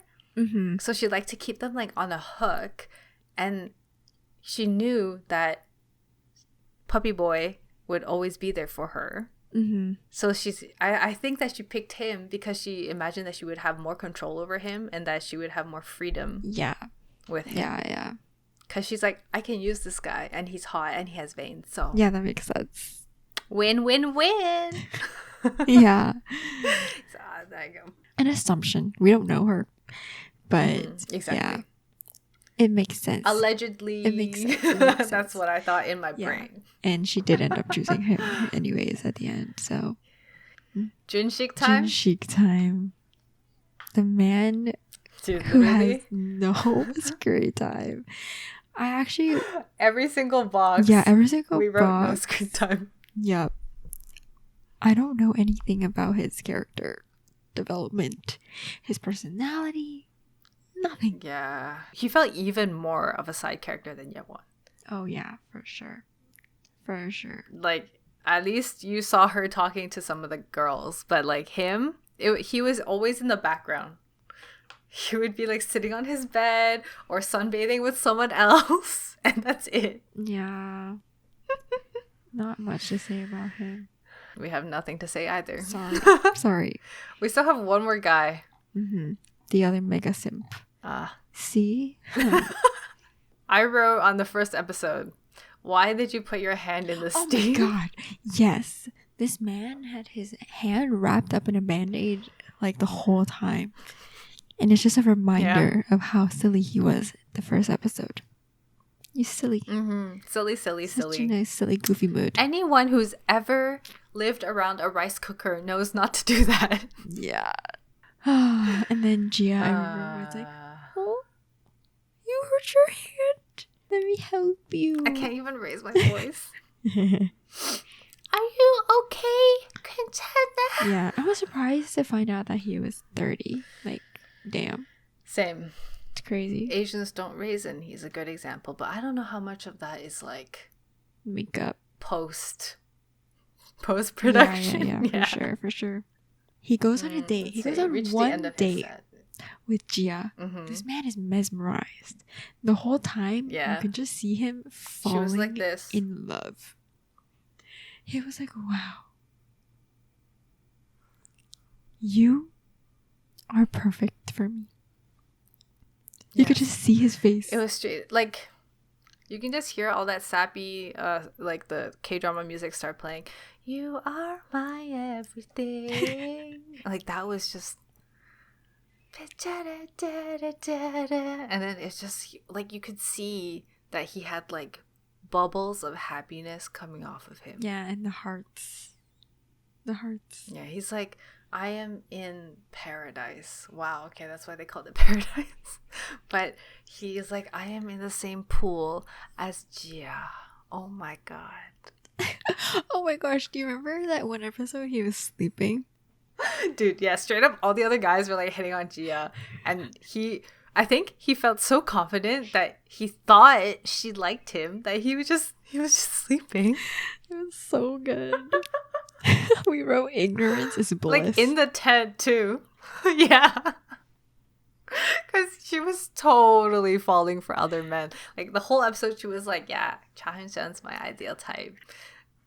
So she liked to keep them, like, on a hook. And she knew that puppy boy would always be there for her. So I think that she picked him because she imagined that she would have more control over him and that she would have more freedom with him. Yeah. Because she's like, I can use this guy, and he's hot, and he has veins. So yeah, that makes sense. Win. Yeah. So there you go. An assumption. We don't know her, but exactly. Yeah, it makes sense. Allegedly, it makes sense. That's what I thought in my brain. And she did end up choosing him anyways at the end. So Jun-SIK time. Jun-SIK time. The man Dude, who literally has no screen time. I actually every single box. Yeah, every single we wrote box. no screen time. Yep. I don't know anything about his character development, his personality, nothing. Yeah, he felt even more of a side character than YEA-WON. Oh yeah, for sure. Like, at least you saw her talking to some of the girls, but like him, he was always in the background. He would be like sitting on his bed or sunbathing with someone else, and that's it. Yeah. Not much to say about him. We have nothing to say either. Sorry. We still have one more guy. The other mega simp. See? I wrote on the first episode, why did you put your hand in the steam? Oh my god. Yes. This man had his hand wrapped up in a band-aid like the whole time. And it's just a reminder of how silly he was the first episode. You silly. Silly. Such a nice, silly, goofy mood. Anyone who's ever lived around a rice cooker knows not to do that. Yeah. And then Jia, I remember, was like, oh, you hurt your hand. Let me help you. I can't even raise my voice. Are you okay? Quintana? Yeah, I was surprised to find out that he was 30. Like, damn. Same. It's crazy. Asians don't raisin. He's a good example, but I don't know how much of that is like makeup post production. Yeah, for sure. He goes on a date. He goes on one date with Jia. This man is mesmerized. The whole time, you can just see him falling like this. in love. He was like, wow. You are perfect for me. You could just see his face. It was straight, like, you can just hear all that sappy, like the K-drama music start playing. You are my everything. Like, that was just and then it's just like you could see that he had like bubbles of happiness coming off of him. Yeah, and the hearts. Yeah, he's like, I am in paradise. Wow, okay, that's why they called it paradise. But he's like, I am in the same pool as Jia. Oh my god. Oh my gosh, do you remember that one episode he was sleeping? Dude, yeah, straight up all the other guys were like hitting on Jia, and I think he felt so confident that he thought she liked him that he was just sleeping. It was so good. We wrote ignorance is bliss. Like in the tent too. Yeah. Because she was totally falling for other men. Like the whole episode she was like, yeah, Cha Hyun-Seung's my ideal type.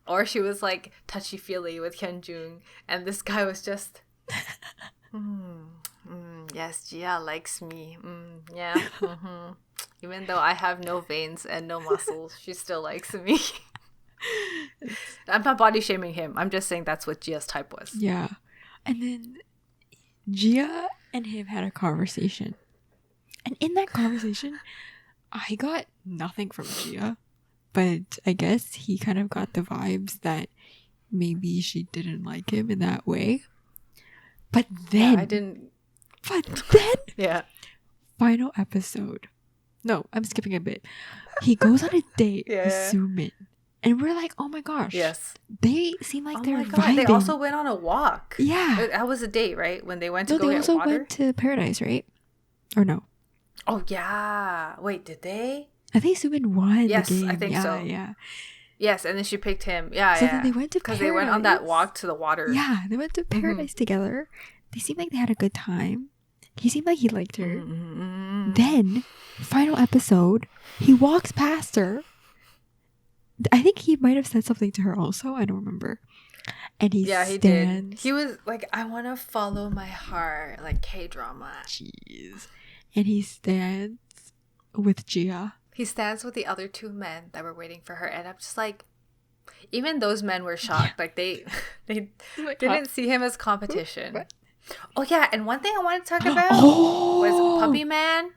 Or she was like touchy-feely with Hyun-Joong. And this guy was just, yes, Jia likes me. Yeah. Even though I have no veins and no muscles, she still likes me. I'm not body shaming him. I'm just saying that's what Jia's type was. Yeah. And then Jia and him had a conversation. And in that conversation, I got nothing from Jia. But I guess he kind of got the vibes that maybe she didn't like him in that way. But then... Yeah, I didn't... But then... Yeah. Final episode. No, I'm skipping a bit. He goes on a date with Soomin. And we're like, oh my gosh. Yes. They seem like they're vibing. They also went on a walk. Yeah. That was a date, right? When they went to go they get also water? went to Paradise, right? Or no? Oh, yeah. Wait, did they? I think Soomin won yes, the game. I think so. Yeah. Yes, and then she picked him. Yeah, so then they went to Paradise. Because they went on that walk to the water. Yeah, they went to Paradise together. They seemed like they had a good time. He seemed like he liked her. Then, final episode, he walks past her. I think he might have said something to her also. I don't remember. And he stands. Did. He was like, I want to follow my heart. Like K-drama. Jeez. And he stands with Jia. He stands with the other two men that were waiting for her. And I'm just like, even those men were shocked. Yeah. Like they didn't see him as competition. What? Oh yeah, and one thing I wanted to talk about was Puppy Man.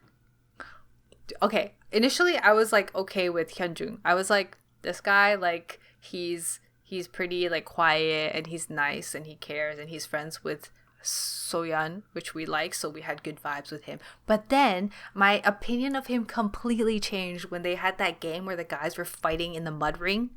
Okay, initially I was like okay with Hyun-Joong. I was like, this guy, like he's pretty like quiet and he's nice and he cares and he's friends with So-Yeon, which we like, so we had good vibes with him. But then my opinion of him completely changed when they had that game where the guys were fighting in the mud ring.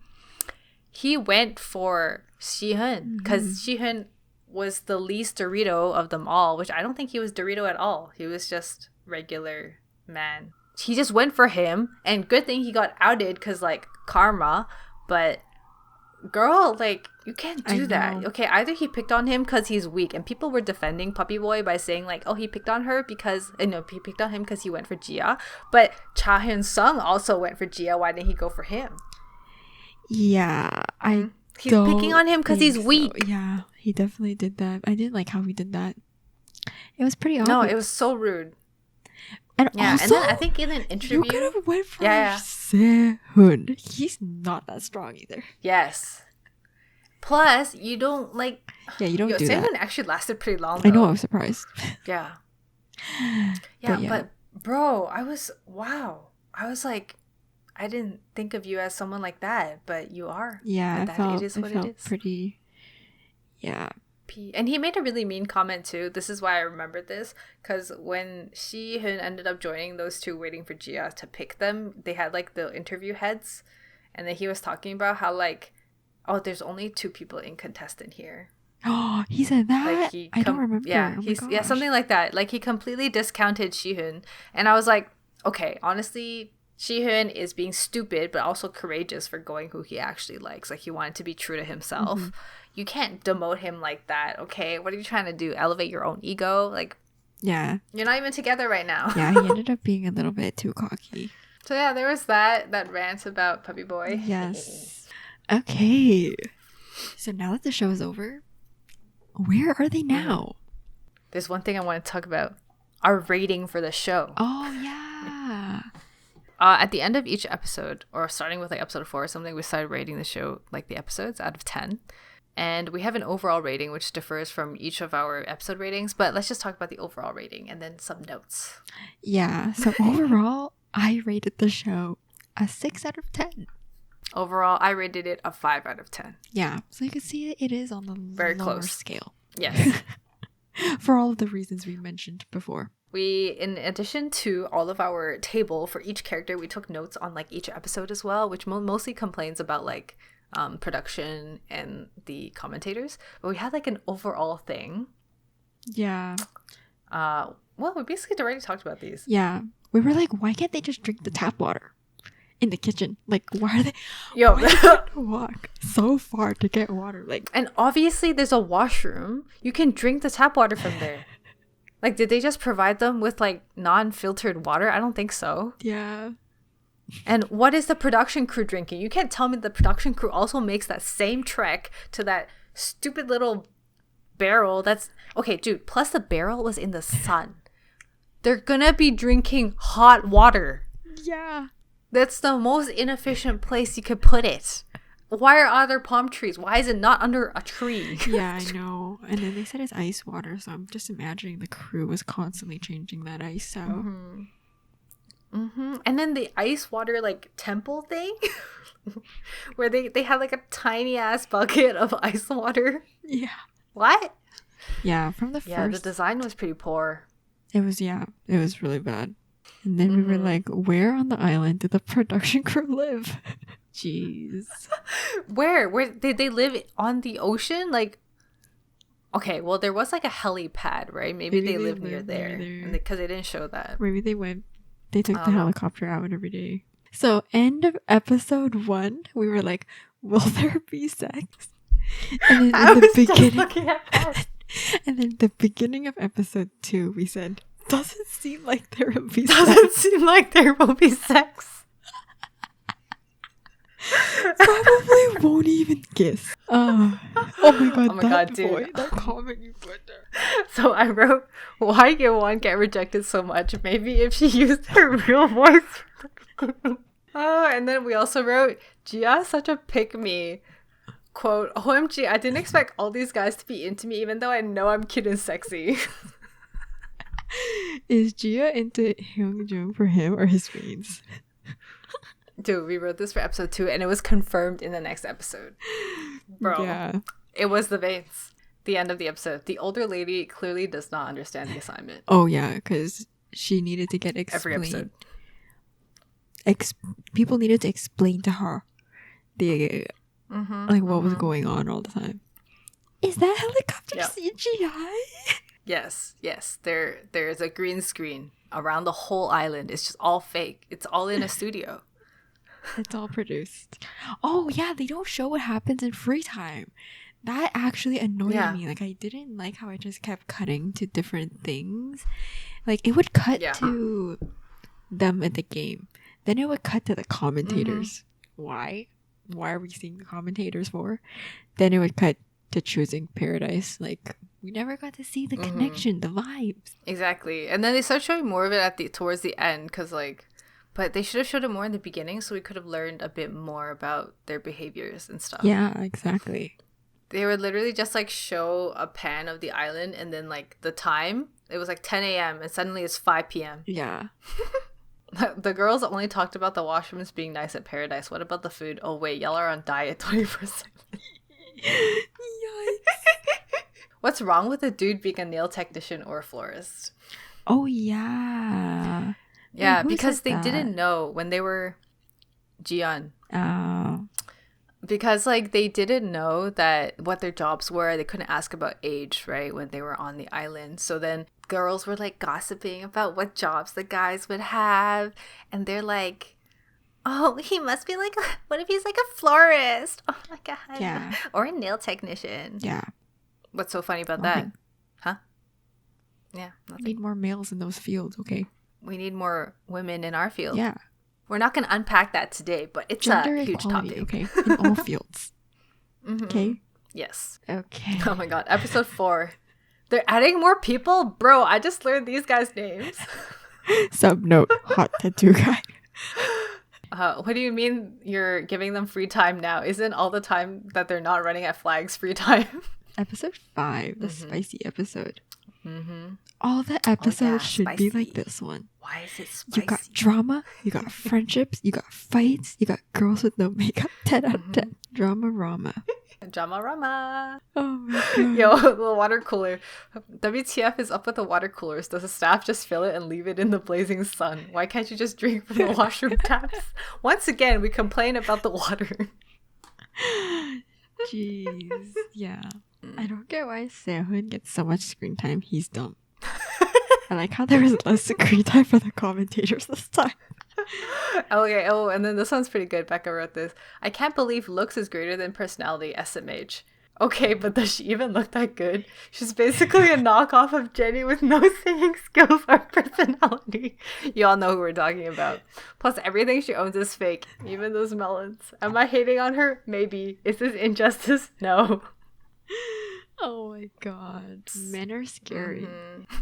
He went for SE-HOON because SE-HOON was the least Dorito of them all, which I don't think he was Dorito at all. He was just regular man. He just went for him, and good thing he got outed because like karma. But girl, like you can't do that. Okay, either he picked on him because he's weak, and people were defending Puppy Boy by saying like, oh, he picked on her because he picked on him because he went for Jia. But Cha Hyun-Seung also went for Jia. Why didn't he go for him? Yeah, he's picking on him because he's weak. So. Yeah, he definitely did that. I didn't like how he did that. It was pretty obvious. No, it was so rude. And yeah, also, and then I think in an interview, you could have went for Se-HOON. He's not that strong either. Yes. Plus, you don't like. Yeah, you don't do Se-HOON that. actually lasted pretty long. Though. I know. I was surprised. Yeah. But bro, I was like, I didn't think of you as someone like that, but you are. Yeah, I felt pretty. Yeah. And he made a really mean comment too. This is why I remembered this, because when Se-HOON ended up joining those two waiting for Jia to pick them, they had like the interview heads, and then he was talking about how like, oh, there's only two people in contestant here. Oh, he said that? Like I don't remember. Yeah, oh something like that. Like he completely discounted Se-HOON, and I was like, okay, honestly, Se-HOON is being stupid, but also courageous for going who he actually likes. Like he wanted to be true to himself. Mm-hmm. You can't demote him like that, okay? What are you trying to do? Elevate your own ego? Like, yeah, you're not even together right now. Yeah, he ended up being a little bit too cocky. So yeah, there was that rant about Puppy Boy. Yes. Okay. So now that the show is over, where are they now? There's one thing I want to talk about. Our rating for the show. Oh, yeah. At the end of each episode, or starting with like episode 4 or something, we started rating the show, like the episodes, out of 10. And we have an overall rating, which differs from each of our episode ratings. But let's just talk about the overall rating and then some notes. Yeah. So overall, I rated the show a 6 out of 10. Overall, I rated it a 5 out of 10. Yeah. So you can see it is on the very lower close scale. Yes. For all of the reasons we mentioned before. We, in addition to all of our table for each character, we took notes on like each episode as well, which mostly complains about like production and the commentators. But we had like an overall thing. Yeah. Well, we basically already talked about these. Yeah. We were like, why can't they just drink the tap water in the kitchen? Like, why are they walk so far to get water? Like, and obviously there's a washroom. You can drink the tap water from there. Like, did they just provide them with like non-filtered water? I don't think so. Yeah. And what is the production crew drinking? You can't tell me the production crew also makes that same trek to that stupid little barrel that's okay, dude, plus the barrel was in the sun. They're gonna be drinking hot water. Yeah. That's the most inefficient place you could put it. Why are there palm trees? Why is it not under a tree? Yeah, I know. And then they said it's ice water, so I'm just imagining the crew was constantly changing that ice. So And then the ice water like temple thing where they had like a tiny ass bucket of ice water. Yeah. What? Yeah, from the first. Yeah, the design was pretty poor. It was really bad. And then we were like, where on the island did the production crew live? Jeez. Where did they live? On the ocean? Like, okay, well, there was like a helipad, right? Maybe they lived near there because they didn't show that. Maybe they took the helicopter out every day. So end of episode 1, we were like, will there be sex? And then in the beginning and then the beginning of episode 2, we said, doesn't seem like there will be sex. Doesn't seem like there will be sex. Probably won't even kiss. Oh my god, dude. That comment you put there. So I wrote, why Yeon get rejected so much? Maybe if she used her real voice. And then we also wrote, Gia is such a pick-me. Quote, OMG, I didn't expect all these guys to be into me even though I know I'm cute and sexy. Is Gia into HYUN-JOONG for him or his veins? Dude, we wrote this for episode 2 and it was confirmed in the next episode. Bro, yeah. It was the veins. The end of the episode. The older lady clearly does not understand the assignment. Oh yeah, because she needed to get explained. Every episode. People needed to explain to her the what was going on all the time. Is that helicopter CGI? Yes. There's a green screen around the whole island. It's just all fake. It's all in a studio. It's all produced. Oh yeah, they don't show what happens in free time. That actually annoyed me. Like, I didn't like how it just kept cutting to different things. Like, it would cut to them at the game. Then it would cut to the commentators. Why are we seeing the commentators for? Then it would cut to choosing paradise. Like, we never got to see the connection, the vibes. Exactly. And then they started showing more of it towards the end, because like, but they should have showed it more in the beginning so we could have learned a bit more about their behaviors and stuff. Yeah, exactly. They would literally just like show a pan of the island and then like the time, it was like 10 a.m. and suddenly it's 5 p.m. Yeah. The girls only talked about the washrooms being nice at Paradise. What about the food? Oh wait, y'all are on diet 24/7. Yikes. What's wrong with a dude being a nail technician or a florist? Oh yeah. Yeah, because they didn't know when they were Ji-yeon. Oh. Because like they didn't know that what their jobs were. They couldn't ask about age, right, when they were on the island. So then girls were like gossiping about what jobs the guys would have, and they're like, oh, he must be like, what if he's like a florist? Oh my god. Yeah. Or a nail technician. Yeah. What's so funny about Nothing. that? Huh? Yeah, nothing. We need more males in those fields, okay? We need more women in our field. Yeah. We're not going to unpack that today, but it's Gender a huge equality, topic. Okay, in all fields. Okay? Yes. Okay. Oh my god, episode 4. They're adding more people? Bro, I just learned these guys' names. Subnote, hot tattoo guy. What do you mean you're giving them free time now? Isn't all the time that they're not running at flags free time? Episode 5, the spicy episode. Mm-hmm. All the episodes should spicy. be like this one. Why is it spicy? You got drama, you got friendships, you got fights, you got girls with no makeup. 10 out of 10. Drama rama. Drama rama. Oh my god. Yo, the water cooler. WTF is up with the water coolers. Does the staff just fill it and leave it in the blazing sun? Why can't you just drink from the washroom taps? Once again, we complain about the water. Jeez. Yeah. I don't get why Se-HOON gets so much screen time. He's dumb. I like how there was less screen time for the commentators this time. Okay, and then this one's pretty good. Becca wrote this. I can't believe looks is greater than personality, SMH. Okay, but does she even look that good? She's basically a knockoff of Jenny with no singing skills or personality. You all know who we're talking about. Plus, everything she owns is fake, even those melons. Am I hating on her? Maybe. Is this injustice? No. Oh my god. Men are scary. Mm-hmm.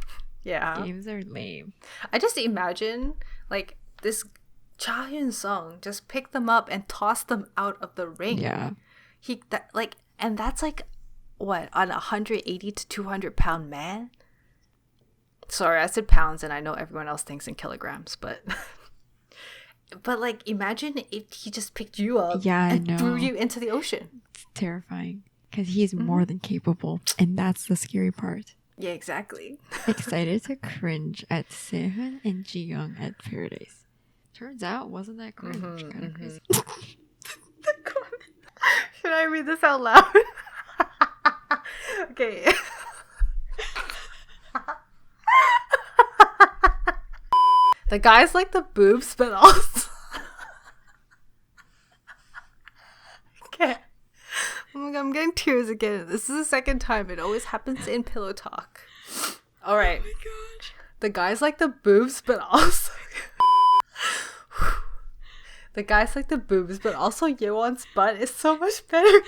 Yeah. Games are lame. I just imagine, like, this JI-SUNG just picked them up and tossed them out of the ring. Yeah. And that's like, what, on 180 to 200 pound man? Sorry, I said pounds, and I know everyone else thinks in kilograms, but but like, imagine if he just picked you up and threw you into the ocean. It's terrifying because he's more than capable, and that's the scary part. Yeah, exactly. Excited to cringe at Se-HOON and Ji-YEON at Paradise. Turns out, wasn't that cringe? Kind of crazy. The comment. Should I read this out loud? Okay. The guys like the boobs, but also... Okay. Oh my god, I'm getting tears again. This is the second time. It always happens in pillow talk. Alright. Oh my gosh. The guys like the boobs, but also... The guys like the boobs, but also Yeowon's butt is so much better.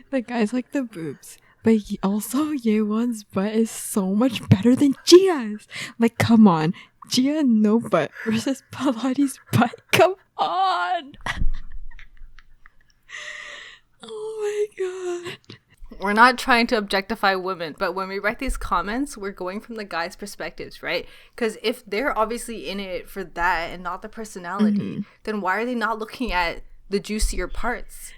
The guys like the boobs, but also Yeowon's butt is so much better than Jia's. Like, come on. Jia no butt versus Pilates butt. Come on. Oh my god. We're not trying to objectify women, but when we write these comments, we're going from the guys' perspectives, right? Because if they're obviously in it for that and not the personality, then why are they not looking at the juicier parts?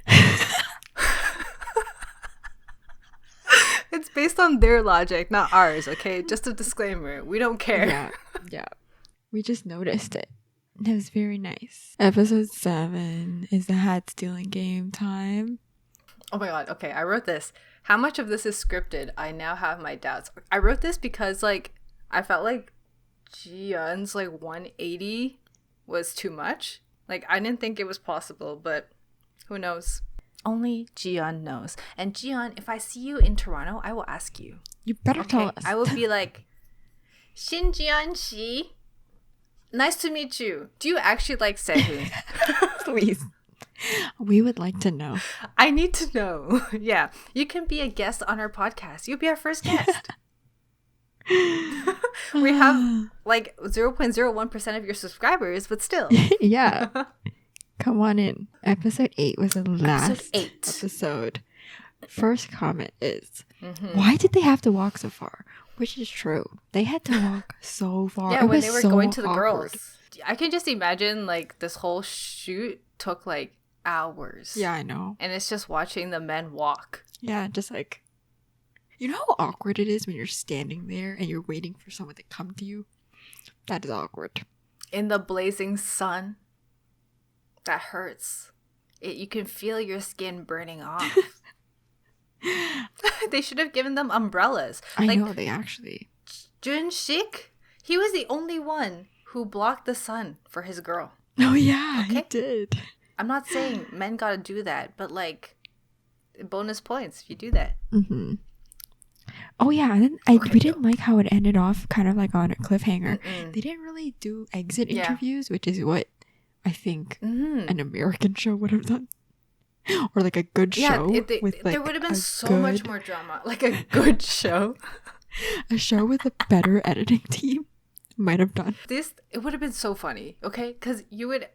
It's based on their logic, not ours, okay? Just a disclaimer. We don't care. Yeah. We just noticed it. It was very nice. Episode 7 is the hat stealing game time. Oh my god, okay, I wrote this. How much of this is scripted? I now have my doubts. I wrote this because, like, I felt like Ji-yeon's, like, 180 was too much. Like, I didn't think it was possible, but who knows? Only Ji-yeon knows. And Ji-yeon, if I see you in Toronto, I will ask you. You better tell us. I will be like, Shin Ji-yeon-shi, nice to meet you. Do you actually like Se-HOON? Please. We would like to know. I need to know. Yeah. You can be a guest on our podcast. You'll be our first guest. We have like 0.01% of your subscribers, but still. Yeah. Come on in. Episode 8 was the last episode. First comment is, why did they have to walk so far? Which is true. They had to walk so far. Yeah, when they were going to the awkward. girls. I can just imagine like this whole shoot took like hours. Yeah, I know. And it's just watching the men walk. Yeah, just like, you know how awkward it is when you're standing there and you're waiting for someone to come to you? That is awkward. In the blazing sun. That hurts. You can feel your skin burning off. They should have given them umbrellas. I know, they actually. Jun-SIK, he was the only one who blocked the sun for his girl. Oh yeah, okay? He did. I'm not saying men gotta do that, but like, bonus points if you do that. Oh yeah, and then we didn't like how it ended off kind of like on a cliffhanger. They didn't really do exit interviews, which is what I think an American show would have done. Or like a good show. With like there would have been so much more drama. Like a good show. A show with a better editing team might have done. It would have been so funny, okay? Because you would,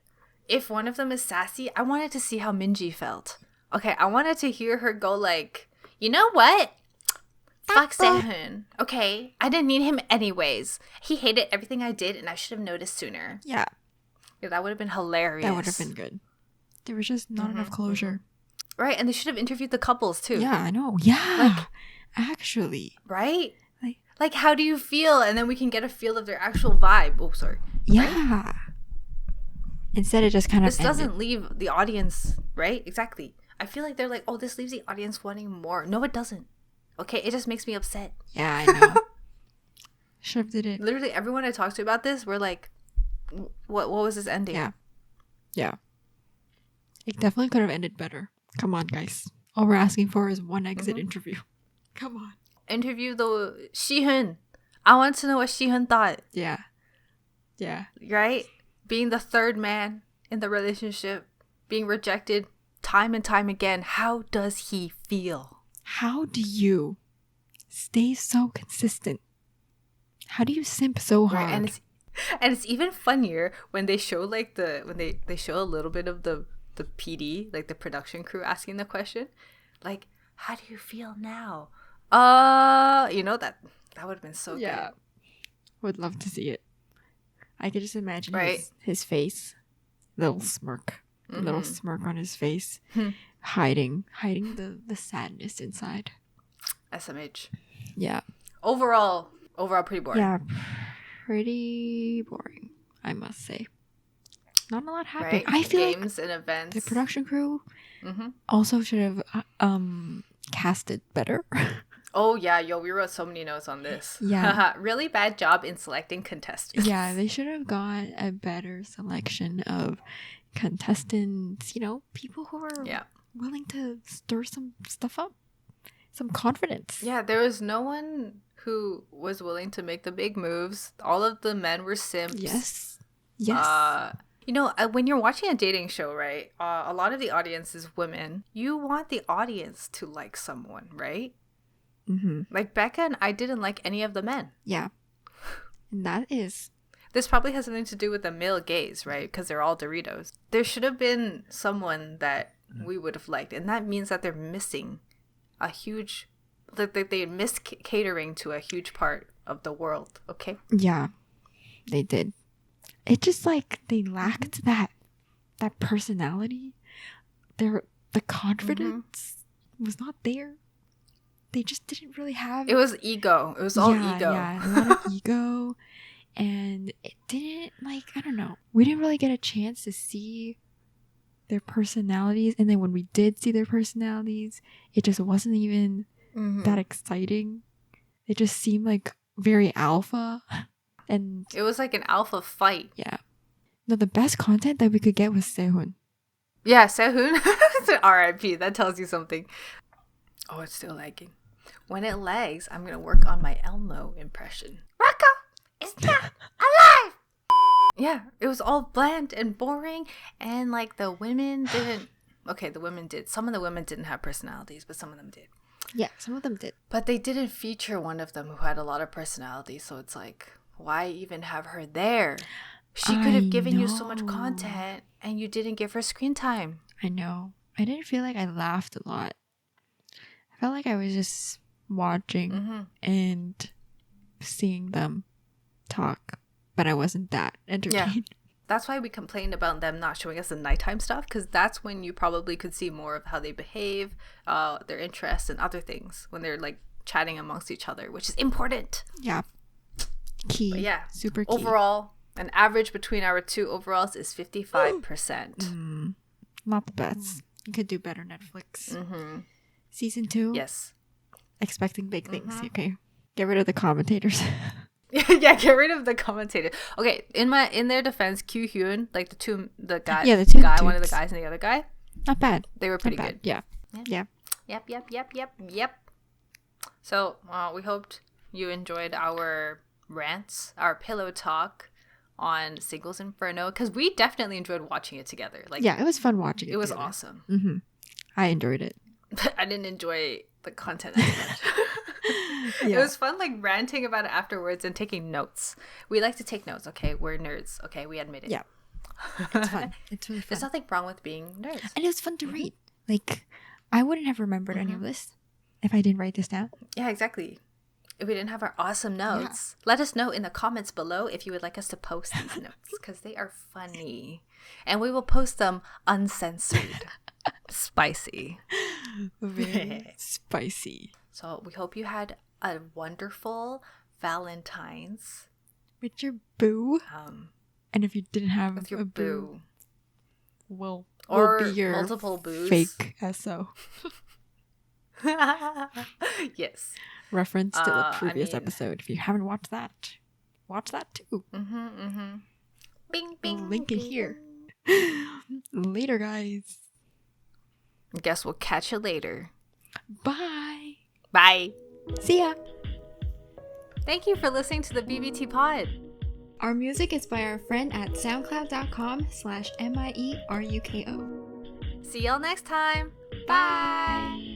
if one of them is sassy, I wanted to see how Minji felt. Okay, I wanted to hear her go like, you know what? Fuck Se-hoon. Okay, I didn't need him anyways. He hated everything I did and I should have noticed sooner. Yeah. That would have been hilarious. That would have been good. There was just not enough closure. Right, and they should have interviewed the couples too. Yeah, I know. Yeah. Actually. Right? Like, how do you feel? And then we can get a feel of their actual vibe. Oh, sorry. Yeah. Right? Instead it just kind of This doesn't leave the audience, right? Exactly. I feel like they're like, oh, this leaves the audience wanting more. No, it doesn't. Okay, it just makes me upset. Yeah, I know. Should have did it. Literally everyone I talked to about this were like, what was this ending? Yeah. Yeah. It definitely could have ended better. Come on, guys. All we're asking for is one exit interview. Come on. Interview the SHIHUN. I want to know what SHIHUN thought. Yeah. Yeah. Right? Being the third man in the relationship, being rejected time and time again. How does he feel? How do you stay so consistent? How do you simp so hard? Right, and it's even funnier when they show like when they show a little bit of the PD, like the production crew asking the question, like, how do you feel now? You know, that would have been so good. Would love to see it. I could just imagine right? his face, little smirk on his face, hiding the sadness inside. SMH. Yeah. Overall pretty boring. Yeah, pretty boring, I must say. Not a lot happened. Right? I feel games and events. The production crew also should have casted better. Oh yeah, we wrote so many notes on this. Yeah. Really bad job in selecting contestants. Yeah, they should have got a better selection of contestants, you know, people who are willing to stir some stuff up. Some confidence. Yeah, there was no one who was willing to make the big moves. All of the men were simps. Yes. You know, when you're watching a dating show, right, a lot of the audience is women. You want the audience to like someone, right? Like Becca and I didn't like any of the men. Yeah. And that is... This probably has something to do with the male gaze, right? Because they're all Doritos. There should have been someone that we would have liked. And that means that they're missing a huge... Like they missed catering to a huge part of the world, okay? Yeah, they did. It just like they lacked that personality. The confidence was not there. They just didn't really have. It was ego. It was all ego. Yeah, a lot of ego, and it didn't I don't know. We didn't really get a chance to see their personalities, and then when we did see their personalities, it just wasn't even that exciting. It just seemed like very alpha. And it was like an alpha fight. Yeah. No, the best content that we could get was Se-hoon. Yeah, Se-hoon. R.I.P. That tells you something. Oh, it's still lagging. When it lags, I'm going to work on my Elmo impression. Rocco is not alive! Yeah, it was all bland and boring. And like the women didn't... Okay, the women did. Some of the women didn't have personalities, but some of them did. Yeah, some of them did. But they didn't feature one of them who had a lot of personality. So it's like... Why even have her there? She could have given you so much content and you didn't give her screen time. I know. I didn't feel like I laughed a lot. I felt like I was just watching and seeing them talk, but I wasn't that entertained. Yeah. That's why we complained about them not showing us the nighttime stuff, because that's when you probably could see more of how they behave, their interests and other things when they're like chatting amongst each other, which is important. Yeah. Key. But yeah, super key. Overall, an average between our two overalls is 55%. Not the best. You could do better, Netflix. Season 2. Yes. Expecting big things. Okay. Get rid of the commentators. Yeah, get rid of the commentator. Okay, in their defense, Kyu-hyun, like the guy, one of the guys and the other guy, not bad. They were pretty good. Yeah. Yep. So, we hoped you enjoyed our rants, our pillow talk on Singles Inferno, because we definitely enjoyed watching it together. Like, yeah, it was fun watching it. It was together. awesome. I enjoyed it. I didn't enjoy the content as much. It was fun, like, ranting about it afterwards and taking notes. We like to take notes, okay? We're nerds, okay? We admit it. Yeah. It's fun. It's really fun. There's nothing wrong with being nerds. And it was fun to read. Like, I wouldn't have remembered any of this if I didn't write this down. Yeah, exactly. If we didn't have our awesome notes. Let us know in the comments below if you would like us to post these notes, because they are funny. And we will post them uncensored. Spicy. Very spicy. So we hope you had a wonderful Valentine's. With your boo. And if you didn't have with your a boo, or we'll be your multiple boos. Fake SO. Yes. Reference to the previous episode. If you haven't watched that, watch that too. Bing, bing. Link it here. Later, guys. Guess we'll catch you later. Bye. Bye. See ya. Thank you for listening to the BBT Pod. Our music is by our friend at soundcloud.com/MIERUKO. See y'all next time. Bye.